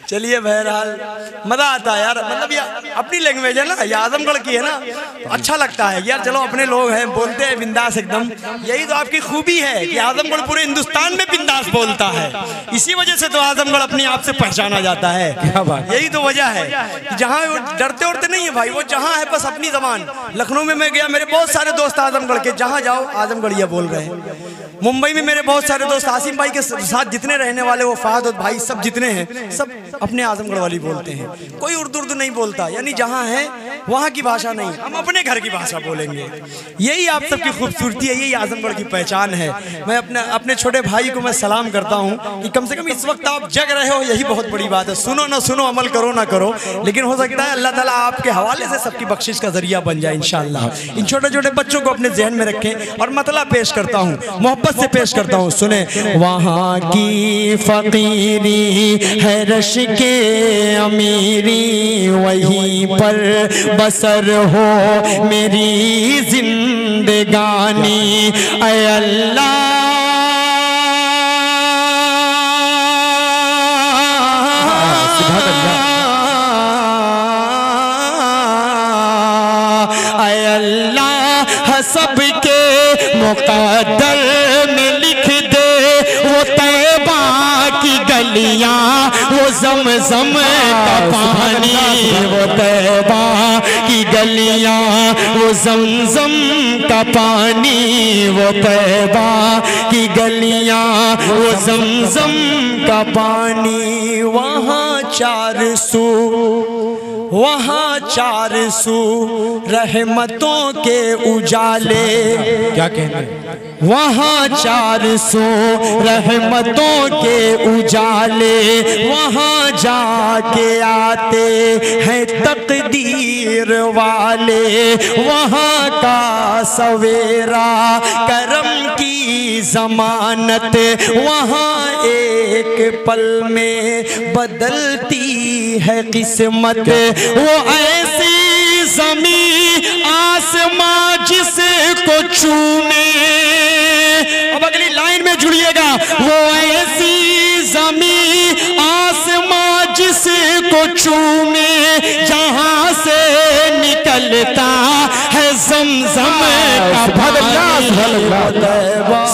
चलिए बहरहाल मजा आता है यार, मतलब ये अपनी लैंग्वेज है ना, ये आजमगढ़ की है ना, तो अच्छा लगता है यार। चलो अपने लोग हैं, बोलते हैं बिंदास एकदम, यही तो आपकी खूबी है कि आजमगढ़ पूरे हिंदुस्तान में बिंदास बोलता है, इसी वजह से तो आजमगढ़ अपने आप से पहचाना जाता है। क्या बात, यही तो वजह है कि जहाँ वो डरते उड़ते नहीं है भाई, वो जहाँ है बस अपनी जबान। लखनऊ में मैं गया, मेरे बहुत सारे दोस्त आजमगढ़ के, जहाँ जाओ आजमगढ़िया बोल रहे हैं। मुंबई में मेरे बहुत सारे दोस्त, आसिम भाई के साथ जितने रहने वाले, वो फहद और भाई सब जितने हैं, सब अपने आजमगढ़ वाली बोलते हैं, कोई उर्दू नहीं बोलता, यानी जहाँ है वहाँ की भाषा नहीं, हम अपने घर की भाषा बोलेंगे। यही आप सबकी खूबसूरती है, यही आजमगढ़ की पहचान है। मैं अपने छोटे भाई को मैं सलाम करता हूँ कि कम से कम इस वक्त आप जग रहे हो, यही बहुत बड़ी बात है। सुनो ना सुनो, अमल करो ना करो, लेकिन हो सकता है अल्लाह ताला आपके हवाले से सबकी बख्शिश का जरिया बन जाए इंशाअल्लाह। इन छोटे छोटे बच्चों को अपने जहन में रखें। और मतला पेश करता हूँ, मोहब्बत से पेश करता हूँ, सुने। वहाँ की फकीरी है रश के अमीरी, वहीं पर बसर हो मेरी जिंदगानी, ऐ अल्लाह सबके मुक़द्दर में लिख दे, वो तैबा की गलियां, वो ज़मज़म का पानी, वो तैबा की गलियां, वो ज़मज़म का पानी, वो तैबा की गलियां, वो ज़मज़म का पानी। वहाँ चार सू, वहाँ चार सू रहमतों के उजाले, क्या कहने, वहाँ चार सू रहमतों के उजाले, वहाँ जाके आते हैं तकदीर वाले, वहाँ का सवेरा करम की जमानत, वहाँ एक पल में बदलती है किस्मत, वो ऐसी ज़मीं आसमां जिसको चूमे, अब अगली लाइन में जुड़िएगा, वो ऐसी ज़मीं आसमां जिसको चूमे, जहां से निकलता है ज़मज़म का पानी,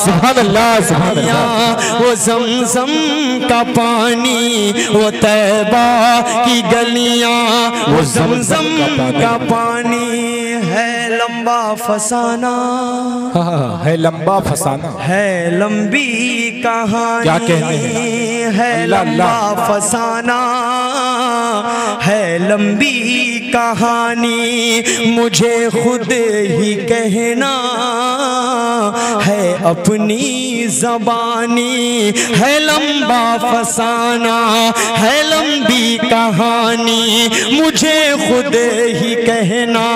सुभान अल्लाह, सुभान अल्लाह, वो ज़मज़म का पानी, वो तैबा की गलियां, वो ज़मज़म का पानी। है लंबा फसाना, है लंबा फसाना, है लंबी कहानी, क्या कहने हैं, है लंबा फसाना, है लंबी कहानी, मुझे खुद ही कहना है अपनी ज़बानी, है लंबा फसाना, है लंबी कहानी, मुझे खुद ही कहना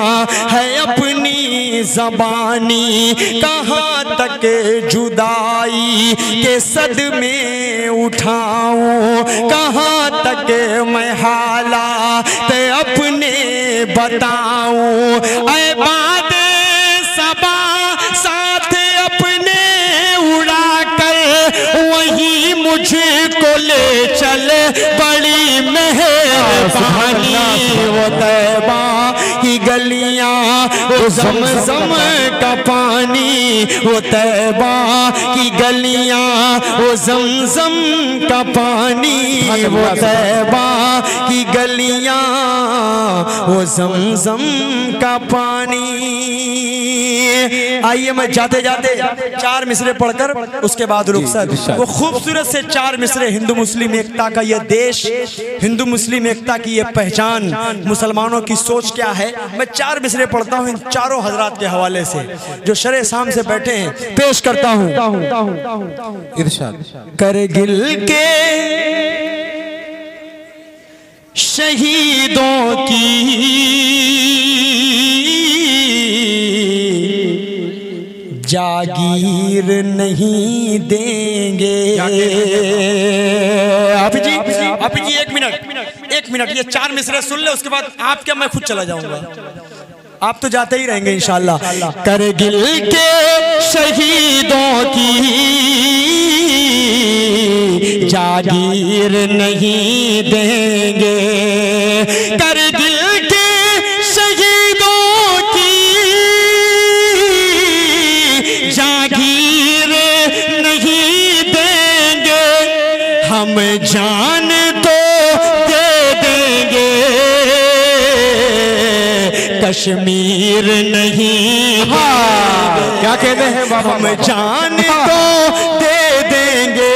है अपनी ज़बानी, कहाँ तक जुदाई के सदमे उठाऊं, कहाँ तक मैं हालात अपने बताऊं, ऐ बादे सबा साथ अपने उड़ा कर वहीं मुझको ले चल, बड़ी मेहरबानी, वो तैबा की गलियां, वो ज़मज़म का पानी, वो तैबा की गलियां, वो ज़मज़म का पानी, वो तैबा की गलियां, वो ज़मज़म का पानी। आइए मैं जाते जाते चार मिसरे पढ़कर उसके बाद रुखसत। वो खूबसूरत से चार मिसरे, हिंदू मुस्लिम एकता का ये देश, हिंदू मुस्लिम एकता की ये पहचान, मुसलमानों की सोच क्या है, मैं चार मिसरे पढ़ता हूँ इन चारों हजरात के हवाले से जो शरे शाम से बैठे हैं, पेश करता हूँ। इरशाद। करगिल के शहीदों की जागीर नहीं देंगे। आप जी एक मिनट ये 4 मिसरे सुन ले, उसके बाद आप क्या मैं खुद चला जाऊंगा। आप तो जाते ही रहेंगे इंशाल्लाह। करगिल के शहीदों की जागीर नहीं देंगे, करगिल के शहीदों की जागीर नहीं देंगे, हम जान तो दे देंगे, कश्मीर नहीं। हाँ, क्या कहते हैं बाबा? हम जान तो दे देंगे,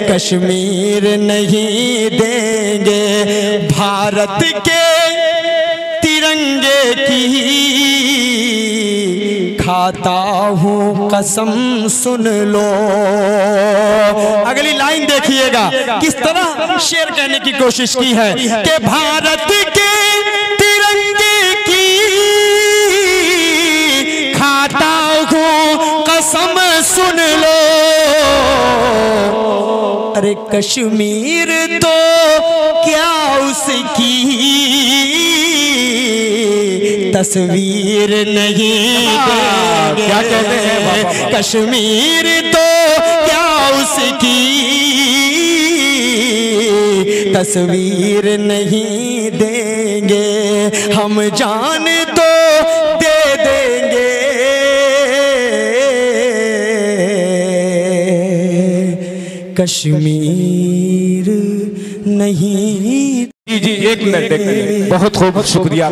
कश्मीर नहीं देंगे। भारत के तिरंगे की खाता हूँ कसम सुन लो। अगली लाइन देखिएगा किस तरह शेर कहने की कोशिश की है कि भारत के तिरंगे की खाता हूँ कसम सुन लो। अरे कश्मीर तो क्या उसकी तस्वीर नहीं देंगे। क्या कहते हैं बाबा? कश्मीर तो क्या उसकी तस्वीर नहीं देंगे, हम जान तो दे देंगे, कश्मीर नहीं। जी एक मिनट, बहुत खूब, शुक्रिया।